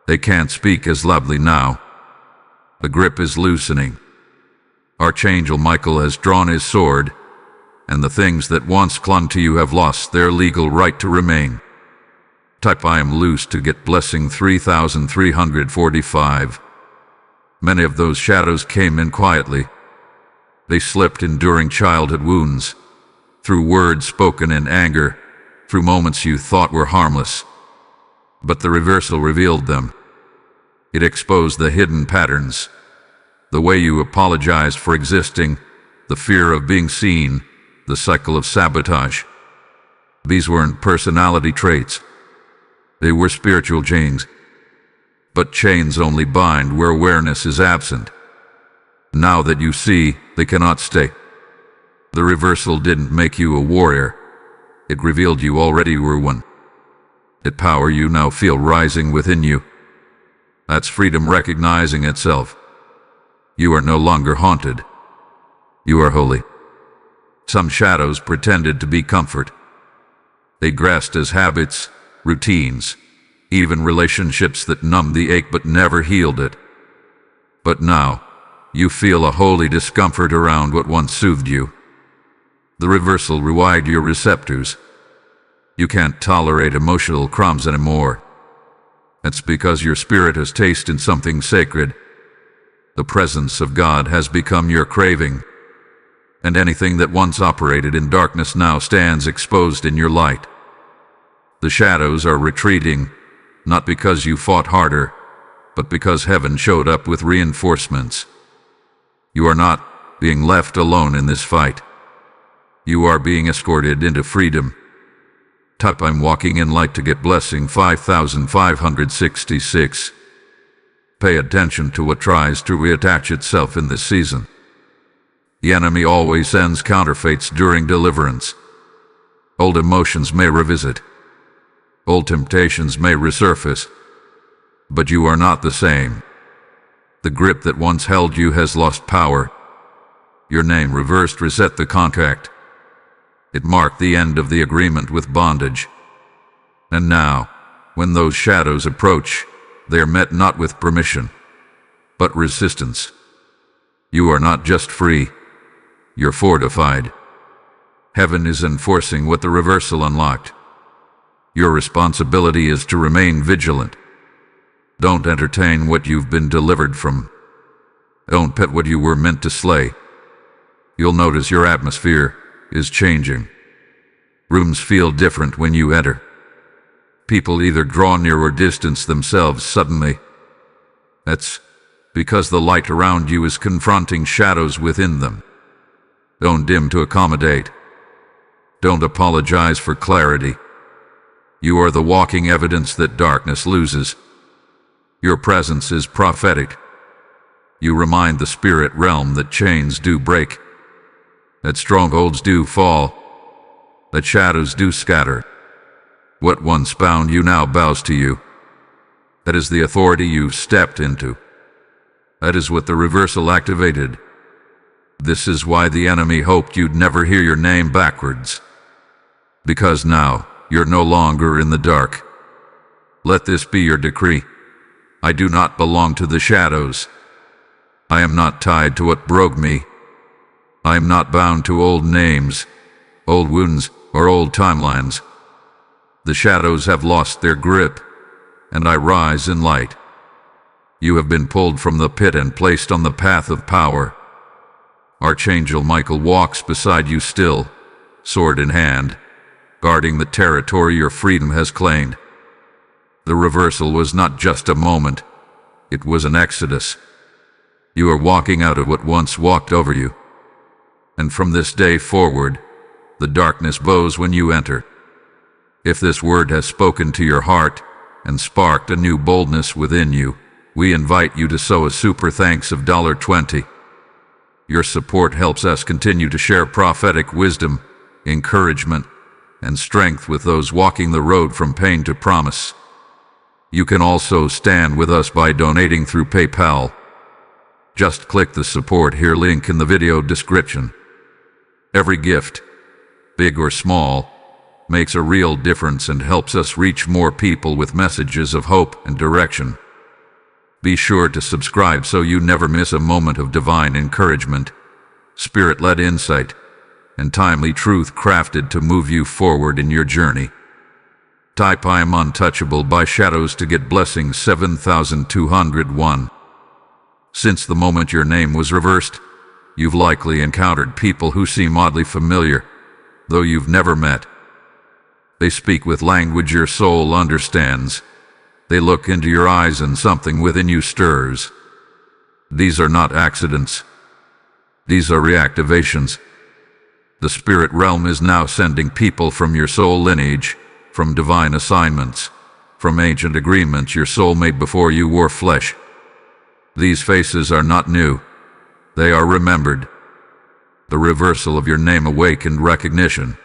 they can't speak as loudly now. The grip is loosening. Archangel Michael has drawn his sword, and the things that once clung to you have lost their legal right to remain. Type I am loose to get blessing 3345. Many of those shadows came in quietly. They slipped enduring childhood wounds, through words spoken in anger, through moments you thought were harmless. But the reversal revealed them. It exposed the hidden patterns, the way you apologized for existing, the fear of being seen, the cycle of sabotage. These weren't personality traits. They were spiritual chains. But chains only bind where awareness is absent. Now that you see, they cannot stay. The reversal didn't make you a warrior. It revealed you already were one. That power you now feel rising within you. That's freedom recognizing itself. You are no longer haunted. You are holy. Some shadows pretended to be comfort. They grasped as habits, routines, even relationships that numbed the ache but never healed it. But now, you feel a holy discomfort around what once soothed you. The reversal rewired your receptors, You can't tolerate emotional crumbs anymore. That's because your spirit has tasted something sacred. The presence of God has become your craving, and anything that once operated in darkness now stands exposed in your light. The shadows are retreating, not because you fought harder, but because heaven showed up with reinforcements. You are not being left alone in this fight. You are being escorted into freedom. Type "I'm walking in light" to get blessing 5566. Pay attention to what tries to reattach itself in this season. The enemy always sends counterfeits during deliverance. Old emotions may revisit. Old temptations may resurface. But you are not the same. The grip that once held you has lost power. Your name reversed reset the contract. It marked the end of the agreement with bondage. And now, when those shadows approach, they are met not with permission, but resistance. You are not just free, you're fortified. Heaven is enforcing what the reversal unlocked. Your responsibility is to remain vigilant. Don't entertain what you've been delivered from. Don't pet what you were meant to slay. You'll notice your atmosphere is changing. Rooms feel different when you enter. People either draw near or distance themselves suddenly. That's because the light around you is confronting shadows within them. Don't dim to accommodate. Don't apologize for clarity. You are the walking evidence that darkness loses. Your presence is prophetic. You remind the spirit realm that chains do break, that strongholds do fall, that shadows do scatter. What once bound you now bows to you. That is the authority you've stepped into. That is what the reversal activated. This is why the enemy hoped you'd never hear your name backwards. Because now, you're no longer in the dark. Let this be your decree. I do not belong to the shadows. I am not tied to what broke me. I am not bound to old names, old wounds, or old timelines. The shadows have lost their grip, and I rise in light. You have been pulled from the pit and placed on the path of power. Archangel Michael walks beside you still, sword in hand, guarding the territory your freedom has claimed. The reversal was not just a moment, it was an exodus. You are walking out of what once walked over you. And from this day forward, the darkness bows when you enter. If this word has spoken to your heart and sparked a new boldness within you, we invite you to sow a super thanks of $20. Your support helps us continue to share prophetic wisdom, encouragement, and strength with those walking the road from pain to promise. You can also stand with us by donating through PayPal. Just click the support here link in the video description. Every gift, big or small, makes a real difference and helps us reach more people with messages of hope and direction. Be sure to subscribe so you never miss a moment of divine encouragement, spirit-led insight, and timely truth crafted to move you forward in your journey. Type "I am untouchable" by shadows to get blessing 7201. Since the moment your name was reversed, you've likely encountered people who seem oddly familiar, though you've never met. They speak with language your soul understands. They look into your eyes and something within you stirs. These are not accidents. These are reactivations. The spirit realm is now sending people from your soul lineage, from divine assignments, from ancient agreements your soul made before you wore flesh. These faces are not new. They are remembered. The reversal of your name awakened recognition,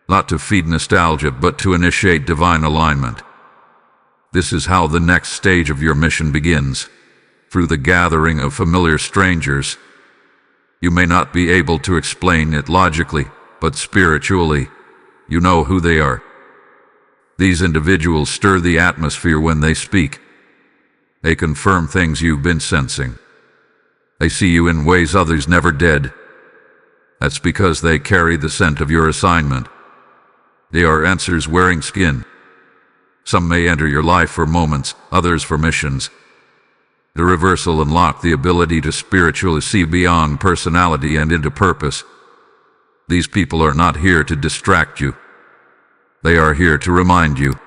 not to feed nostalgia but to initiate divine alignment. This is how the next stage of your mission begins, through the gathering of familiar strangers. You may not be able to explain it logically, but spiritually, you know who they are. These individuals stir the atmosphere when they speak. They confirm things you've been sensing. They see you in ways others never did. That's because they carry the scent of your assignment. They are answers wearing skin. Some may enter your life for moments, others for missions. The reversal unlocks the ability to spiritually see beyond personality and into purpose. These people are not here to distract you. They are here to remind you.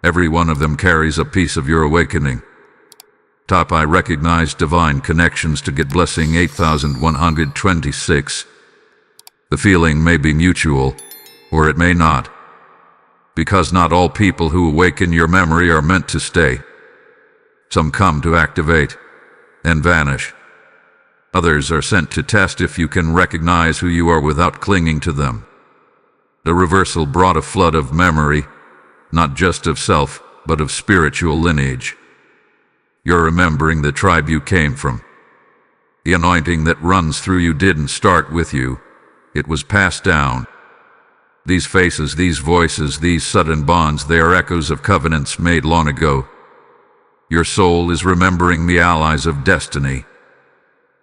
Every one of them carries a piece of your awakening. Top I recognize divine connections to get blessing 8126. The feeling may be mutual, or it may not. Because not all people who awaken your memory are meant to stay. Some come to activate and vanish. Others are sent to test if you can recognize who you are without clinging to them. The reversal brought a flood of memory, not just of self, but of spiritual lineage. You're remembering the tribe you came from. The anointing that runs through you didn't start with you. It was passed down. These faces, these voices, these sudden bonds, they are echoes of covenants made long ago. Your soul is remembering the allies of destiny,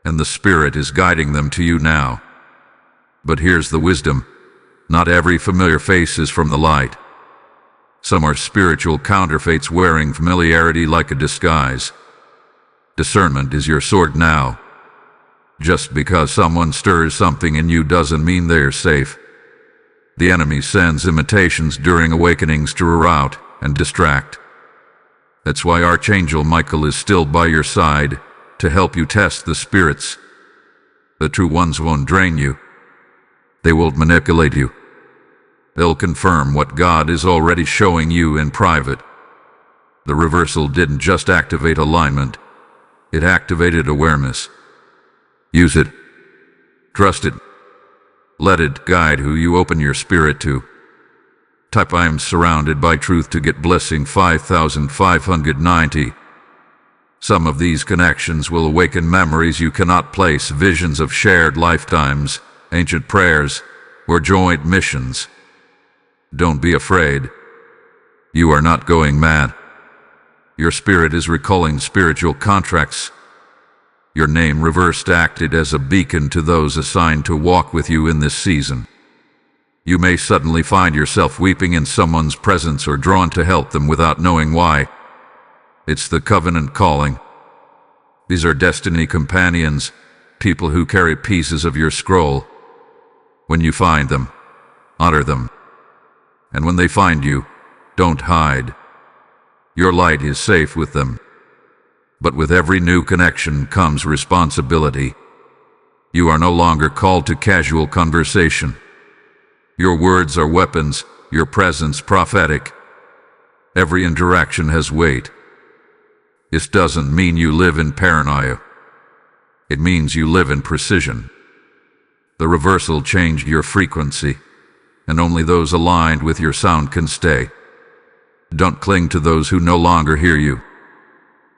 and the Spirit is guiding them to you now. But here's the wisdom. Not every familiar face is from the light. Some are spiritual counterfeits wearing familiarity like a disguise. Discernment is your sword now. Just because someone stirs something in you doesn't mean they're safe. The enemy sends imitations during awakenings to reroute and distract. That's why Archangel Michael is still by your side to help you test the spirits. The true ones won't drain you. They won't manipulate you. They'll confirm what God is already showing you in private. The reversal didn't just activate alignment, it activated awareness. Use it. Trust it. Let it guide who you open your spirit to. Type I am surrounded by truth to get blessing 5590. Some of these connections will awaken memories you cannot place, visions of shared lifetimes, ancient prayers, or joint missions. Don't be afraid. You are not going mad. Your spirit is recalling spiritual contracts. Your name reversed acted as a beacon to those assigned to walk with you in this season. You may suddenly find yourself weeping in someone's presence or drawn to help them without knowing why. It's the covenant calling. These are destiny companions, people who carry pieces of your scroll. When you find them, honor them. And when they find you, don't hide. Your light is safe with them. But with every new connection comes responsibility. You are no longer called to casual conversation. Your words are weapons, your presence prophetic. Every interaction has weight. This doesn't mean you live in paranoia. It means you live in precision. The reversal changed your frequency, and only those aligned with your sound can stay. Don't cling to those who no longer hear you.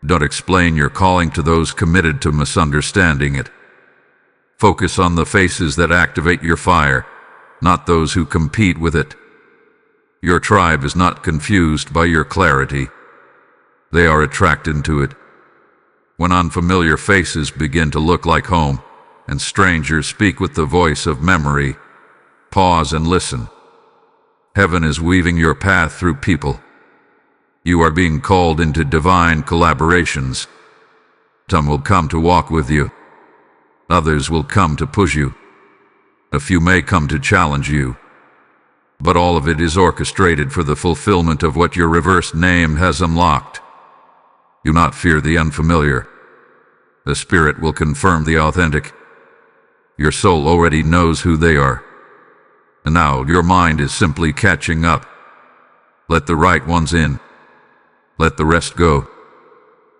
Don't explain your calling to those committed to misunderstanding it. Focus on the faces that activate your fire, not those who compete with it. Your tribe is not confused by your clarity. They are attracted to it. When unfamiliar faces begin to look like home, and strangers speak with the voice of memory, pause and listen. Heaven is weaving your path through people. You are being called into divine collaborations. Some will come to walk with you. Others will come to push you. A few may come to challenge you. But all of it is orchestrated for the fulfillment of what your reversed name has unlocked. Do not fear the unfamiliar. The Spirit will confirm the authentic. Your soul already knows who they are. And now your mind is simply catching up. Let the right ones in. Let the rest go.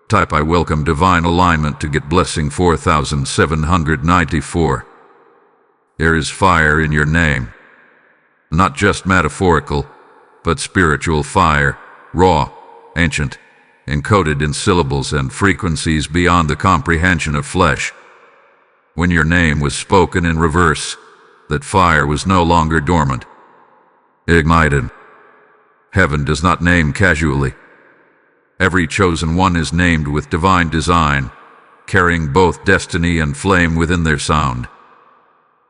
Type I welcome divine alignment to get blessing 4794. There is fire in your name. Not just metaphorical, but spiritual fire, raw, ancient, encoded in syllables and frequencies beyond the comprehension of flesh. When your name was spoken in reverse, that fire was no longer dormant. Ignited. Heaven does not name casually. Every chosen one is named with divine design, carrying both destiny and flame within their sound.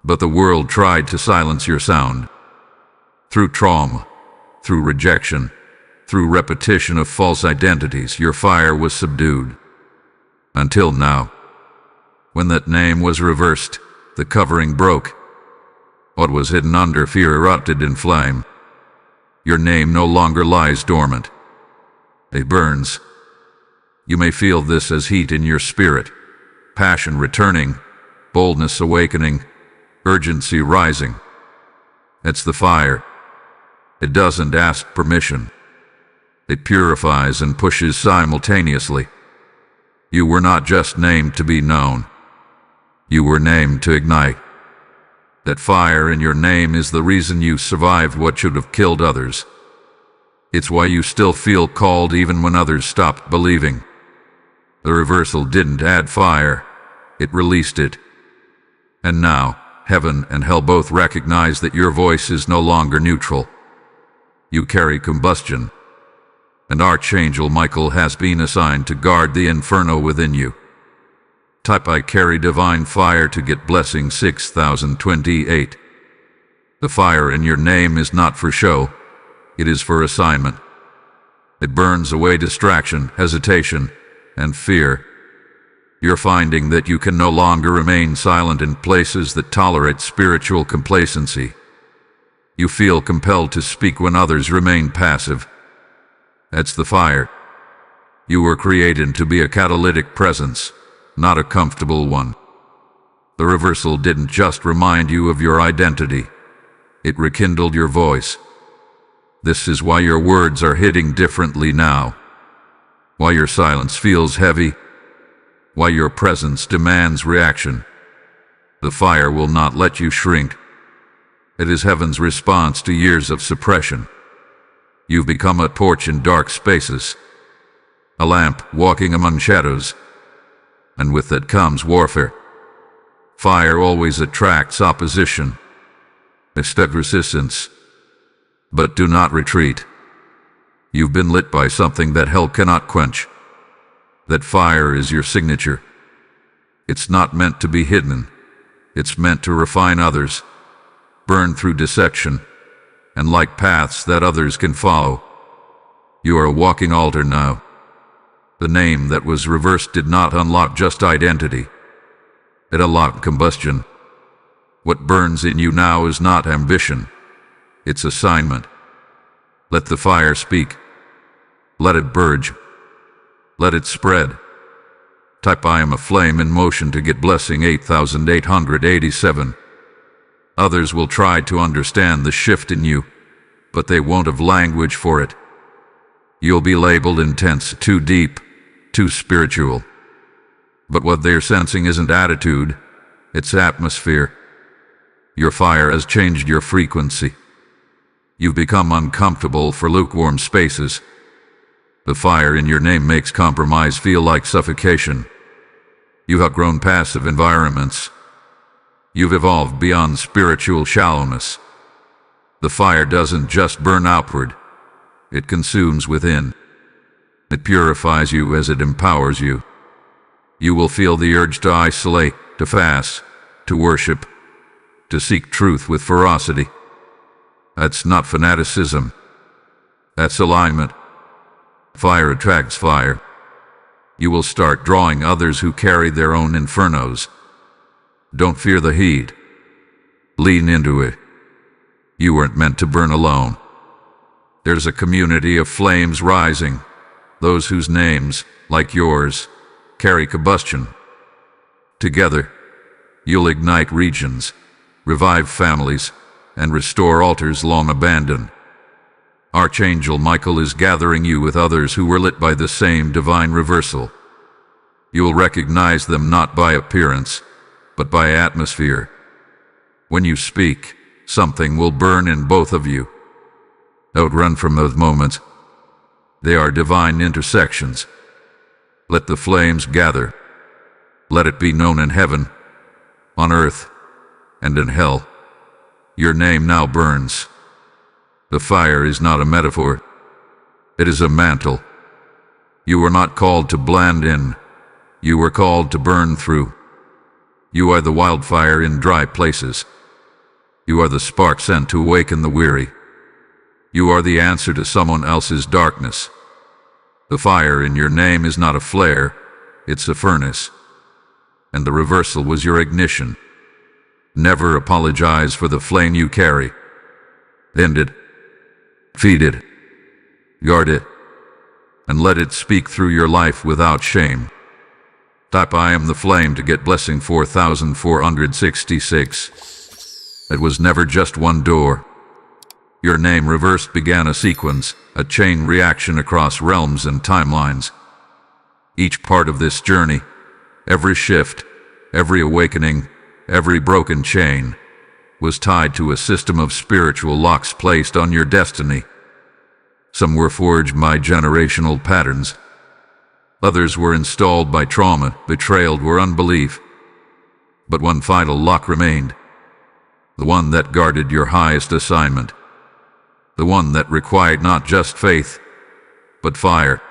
But the world tried to silence your sound. Through trauma, through rejection, through repetition of false identities, your fire was subdued. Until now. When that name was reversed, the covering broke. What was hidden under fear erupted in flame. Your name no longer lies dormant. It burns. You may feel this as heat in your spirit, passion returning, boldness awakening, urgency rising. It's the fire. It doesn't ask permission. It purifies and pushes simultaneously. You were not just named to be known. You were named to ignite. That fire in your name is the reason you survived what should have killed others. It's why you still feel called even when others stopped believing. The reversal didn't add fire, it released it. And now, heaven and hell both recognize that your voice is no longer neutral. You carry combustion, and Archangel Michael has been assigned to guard the inferno within you. Type I carry divine fire to get blessing 6028. The fire in your name is not for show, it is for assignment. It burns away distraction, hesitation, and fear. You're finding that you can no longer remain silent in places that tolerate spiritual complacency. You feel compelled to speak when others remain passive. That's the fire. You were created to be a catalytic presence, not a comfortable one. The reversal didn't just remind you of your identity, it rekindled your voice. This is why your words are hitting differently now, why your silence feels heavy, why your presence demands reaction. The fire will not let you shrink. It is heaven's response to years of suppression. You've become a torch in dark spaces, a lamp walking among shadows, and with that comes warfare. Fire always attracts opposition, instead resistance. But do not retreat. You've been lit by something that hell cannot quench. That fire is your signature. It's not meant to be hidden. It's meant to refine others, burn through dissection, and light paths that others can follow. You are a walking altar now. The name that was reversed did not unlock just identity. It unlocked combustion. What burns in you now is not ambition. It's assignment. Let the fire speak. Let it burge. Let it spread. Type I am a flame in motion to get blessing 8887. Others will try to understand the shift in you, but they won't have language for it. You'll be labeled intense, too deep, too spiritual. But what they're sensing isn't attitude, it's atmosphere. Your fire has changed your frequency. You've become uncomfortable for lukewarm spaces. The fire in your name makes compromise feel like suffocation. You've outgrown passive environments. You've evolved beyond spiritual shallowness. The fire doesn't just burn outward, it consumes within. It purifies you as it empowers you. You will feel the urge to isolate, to fast, to worship, to seek truth with ferocity. That's not fanaticism. That's alignment. Fire attracts fire. You will start drawing others who carry their own infernos. Don't fear the heat. Lean into it. You weren't meant to burn alone. There's a community of flames rising, those whose names, like yours, carry combustion. Together, you'll ignite regions, revive families, and restore altars long abandoned. Archangel Michael is gathering you with others who were lit by the same divine reversal. You will recognize them not by appearance, but by atmosphere. When you speak, something will burn in both of you. Don't run from those moments. They are divine intersections. Let the flames gather. Let it be known in heaven, on earth, and in hell. Your name now burns. The fire is not a metaphor. It is a mantle. You were not called to blend in. You were called to burn through. You are the wildfire in dry places. You are the spark sent to awaken the weary. You are the answer to someone else's darkness. The fire in your name is not a flare, it's a furnace. And the reversal was your ignition. Never apologize for the flame you carry. End it. Feed it. Guard it. And let it speak through your life without shame. Type I am the flame to get blessing 4466. It was never just one door. Your name reversed began a sequence, a chain reaction across realms and timelines. Each part of this journey, every shift, every awakening, every broken chain, was tied to a system of spiritual locks placed on your destiny. Some were forged by generational patterns. Others were installed by trauma, betrayal, or unbelief. But one final lock remained. The one that guarded your highest assignment. The one that required not just faith, but fire.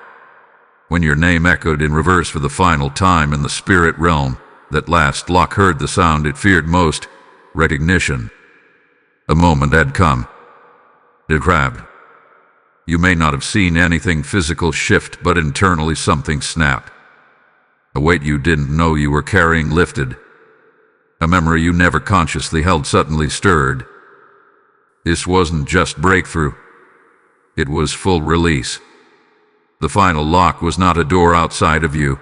When your name echoed in reverse for the final time in the spirit realm, that last lock heard the sound it feared most, recognition. A moment had come. It grabbed. You may not have seen anything physical shift, but internally something snapped. A weight you didn't know you were carrying lifted. A memory you never consciously held suddenly stirred. This wasn't just breakthrough. It was full release. The final lock was not a door outside of you.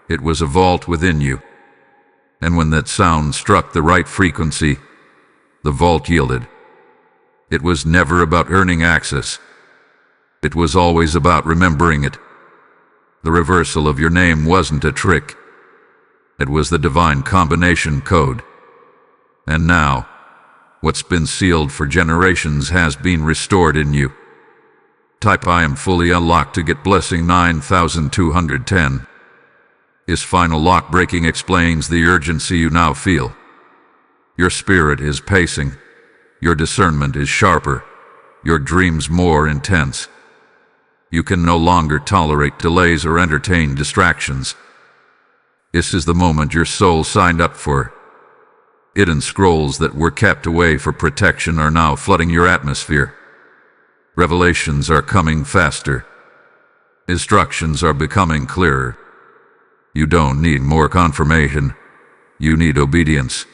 It was a vault within you. And when that sound struck the right frequency, the vault yielded. It was never about earning access. It was always about remembering it. The reversal of your name wasn't a trick. It was the divine combination code. And now, what's been sealed for generations has been restored in you. Type I am fully unlocked to get blessing 9210. This final lock breaking explains the urgency you now feel. Your spirit is pacing. Your discernment is sharper. Your dreams more intense. You can no longer tolerate delays or entertain distractions. This is the moment your soul signed up for. Hidden scrolls that were kept away for protection are now flooding your atmosphere. Revelations are coming faster. Instructions are becoming clearer. You don't need more confirmation. You need obedience.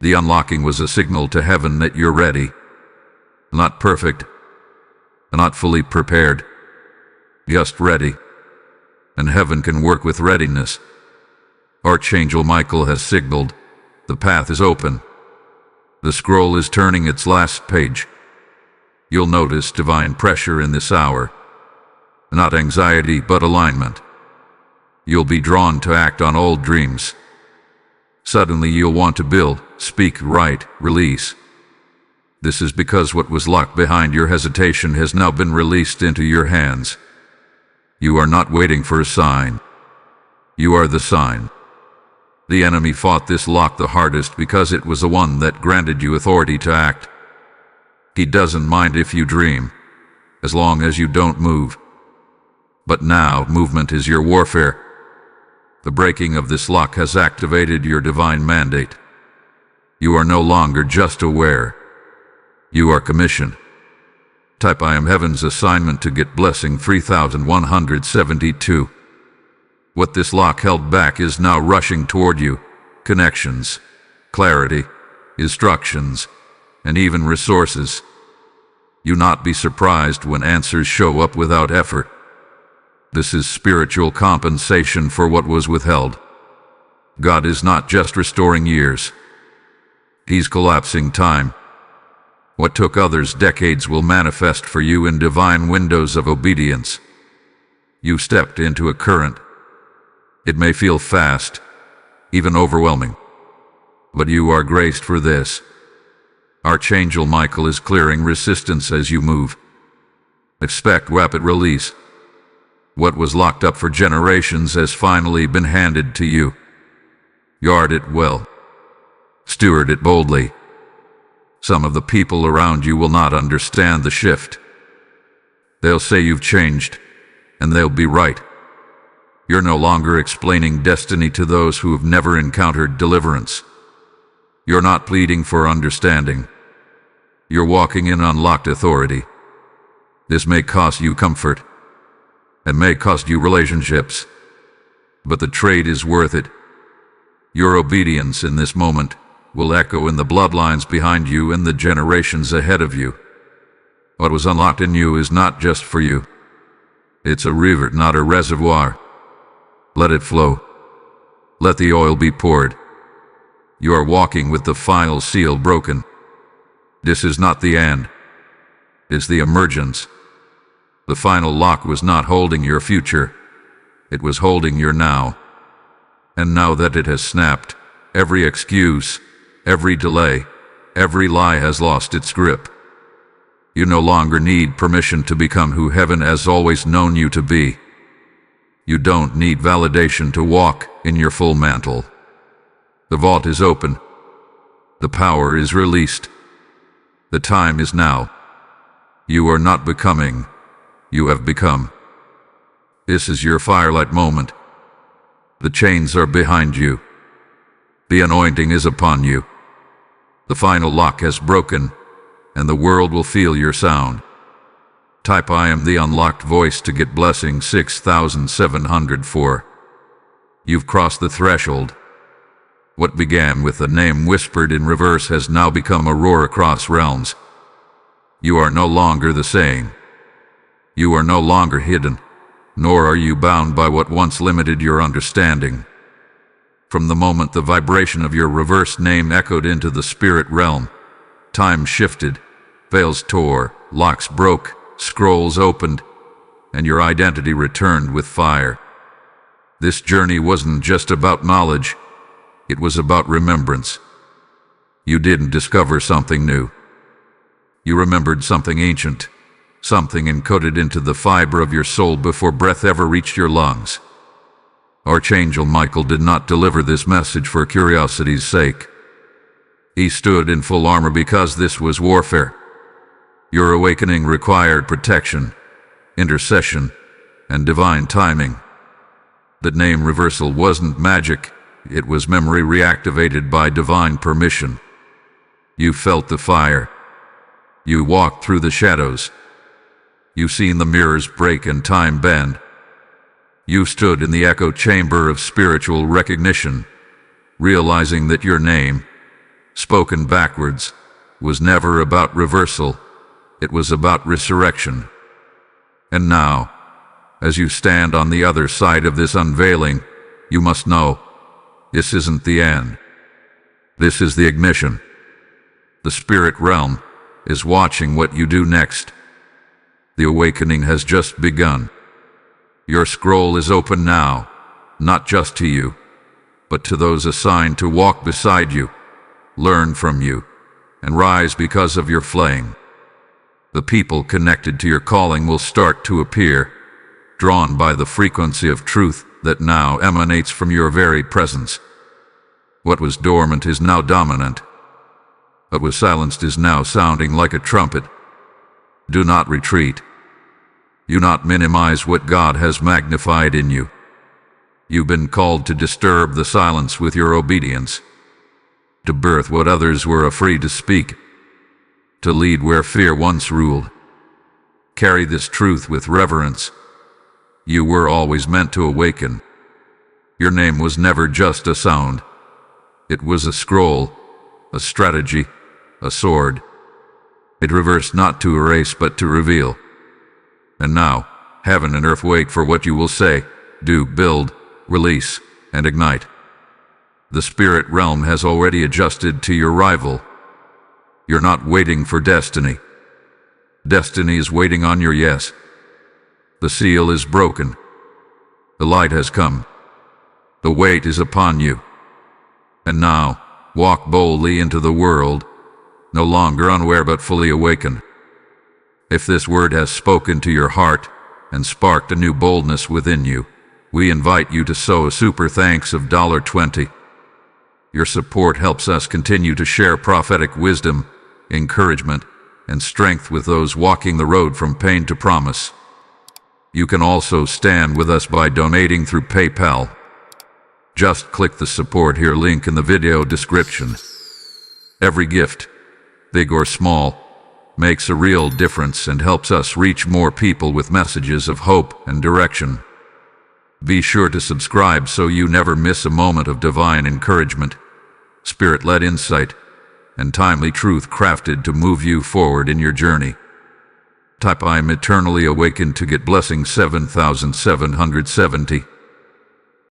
The unlocking was a signal to heaven that you're ready. Not perfect. Not fully prepared. Just ready. And heaven can work with readiness. Archangel Michael has signaled. The path is open. The scroll is turning its last page. You'll notice divine pressure in this hour. Not anxiety, but alignment. You'll be drawn to act on old dreams. Suddenly you'll want to build, speak, write, release. This is because what was locked behind your hesitation has now been released into your hands. You are not waiting for a sign. You are the sign. The enemy fought this lock the hardest because it was the one that granted you authority to act. He doesn't mind if you dream, as long as you don't move. But now movement is your warfare. The breaking of this lock has activated your divine mandate. You are no longer just aware. You are commissioned. Type I am heaven's assignment to get blessing 3172. What this lock held back is now rushing toward you. Connections, clarity, instructions, and even resources. You not be surprised when answers show up without effort. This is spiritual compensation for what was withheld. God is not just restoring years. He's collapsing time. What took others decades will manifest for you in divine windows of obedience. You stepped into a current. It may feel fast, even overwhelming. But you are graced for this. Archangel Michael is clearing resistance as you move. Expect rapid release. What was locked up for generations has finally been handed to you. Guard it well. Steward it boldly. Some of the people around you will not understand the shift. They'll say you've changed, and they'll be right. You're no longer explaining destiny to those who have never encountered deliverance. You're not pleading for understanding. You're walking in unlocked authority. This may cost you comfort, and may cost you relationships, but the trade is worth it. Your obedience in this moment will echo in the bloodlines behind you and the generations ahead of you. What was unlocked in you is not just for you. It's a river, not a reservoir. Let it flow. Let the oil be poured. You are walking with the final seal broken. This is not the end. It's the emergence. The final lock was not holding your future. It was holding your now. And now that it has snapped, every excuse, every delay, every lie has lost its grip. You no longer need permission to become who heaven has always known you to be. You don't need validation to walk in your full mantle. The vault is open. The power is released. The time is now. You are not becoming. You have become. This is your firelight moment. The chains are behind you. The anointing is upon you. The final lock has broken, and the world will feel your sound. Type I am the unlocked voice to get blessing 6704. You've crossed the threshold. What began with a name whispered in reverse has now become a roar across realms. You are no longer the same. You are no longer hidden, nor are you bound by what once limited your understanding. From the moment the vibration of your reversed name echoed into the spirit realm, time shifted, veils tore, locks broke, scrolls opened, and your identity returned with fire. This journey wasn't just about knowledge, it was about remembrance. You didn't discover something new. You remembered something ancient, something encoded into the fiber of your soul before breath ever reached your lungs. Archangel Michael did not deliver this message for curiosity's sake. He stood in full armor because this was warfare. Your awakening required protection, intercession, and divine timing. The name reversal wasn't magic, it was memory reactivated by divine permission. You felt the fire. You walked through the shadows. You seen the mirrors break and time bend. You stood in the echo chamber of spiritual recognition, realizing that your name, spoken backwards, was never about reversal. It was about resurrection. And now, as you stand on the other side of this unveiling, you must know, this isn't the end. This is the ignition. The spirit realm is watching what you do next. The awakening has just begun. Your scroll is open now, not just to you, but to those assigned to walk beside you, learn from you, and rise because of your flame. The people connected to your calling will start to appear, drawn by the frequency of truth that now emanates from your very presence. What was dormant is now dominant. What was silenced is now sounding like a trumpet. Do not retreat. Do not minimize what God has magnified in you. You've been called to disturb the silence with your obedience, to birth what others were afraid to speak, to lead where fear once ruled. Carry this truth with reverence. You were always meant to awaken. Your name was never just a sound. It was a scroll, a strategy, a sword. It reversed not to erase but to reveal. And now, heaven and earth wait for what you will say, do, build, release, and ignite. The spirit realm has already adjusted to your arrival. You're not waiting for destiny. Destiny is waiting on your yes. The seal is broken. The light has come. The weight is upon you. And now, walk boldly into the world, no longer unaware but fully awakened. If this word has spoken to your heart and sparked a new boldness within you, we invite you to sow a super thanks of $20. Your support helps us continue to share prophetic wisdom, encouragement, and strength with those walking the road from pain to promise. You can also stand with us by donating through PayPal. Just click the support here link in the video description. Every gift, big or small, makes a real difference and helps us reach more people with messages of hope and direction. Be sure to subscribe so you never miss a moment of divine encouragement, spirit-led insight, and timely truth crafted to move you forward in your journey. Type "I'm eternally awakened" to get blessing 7770.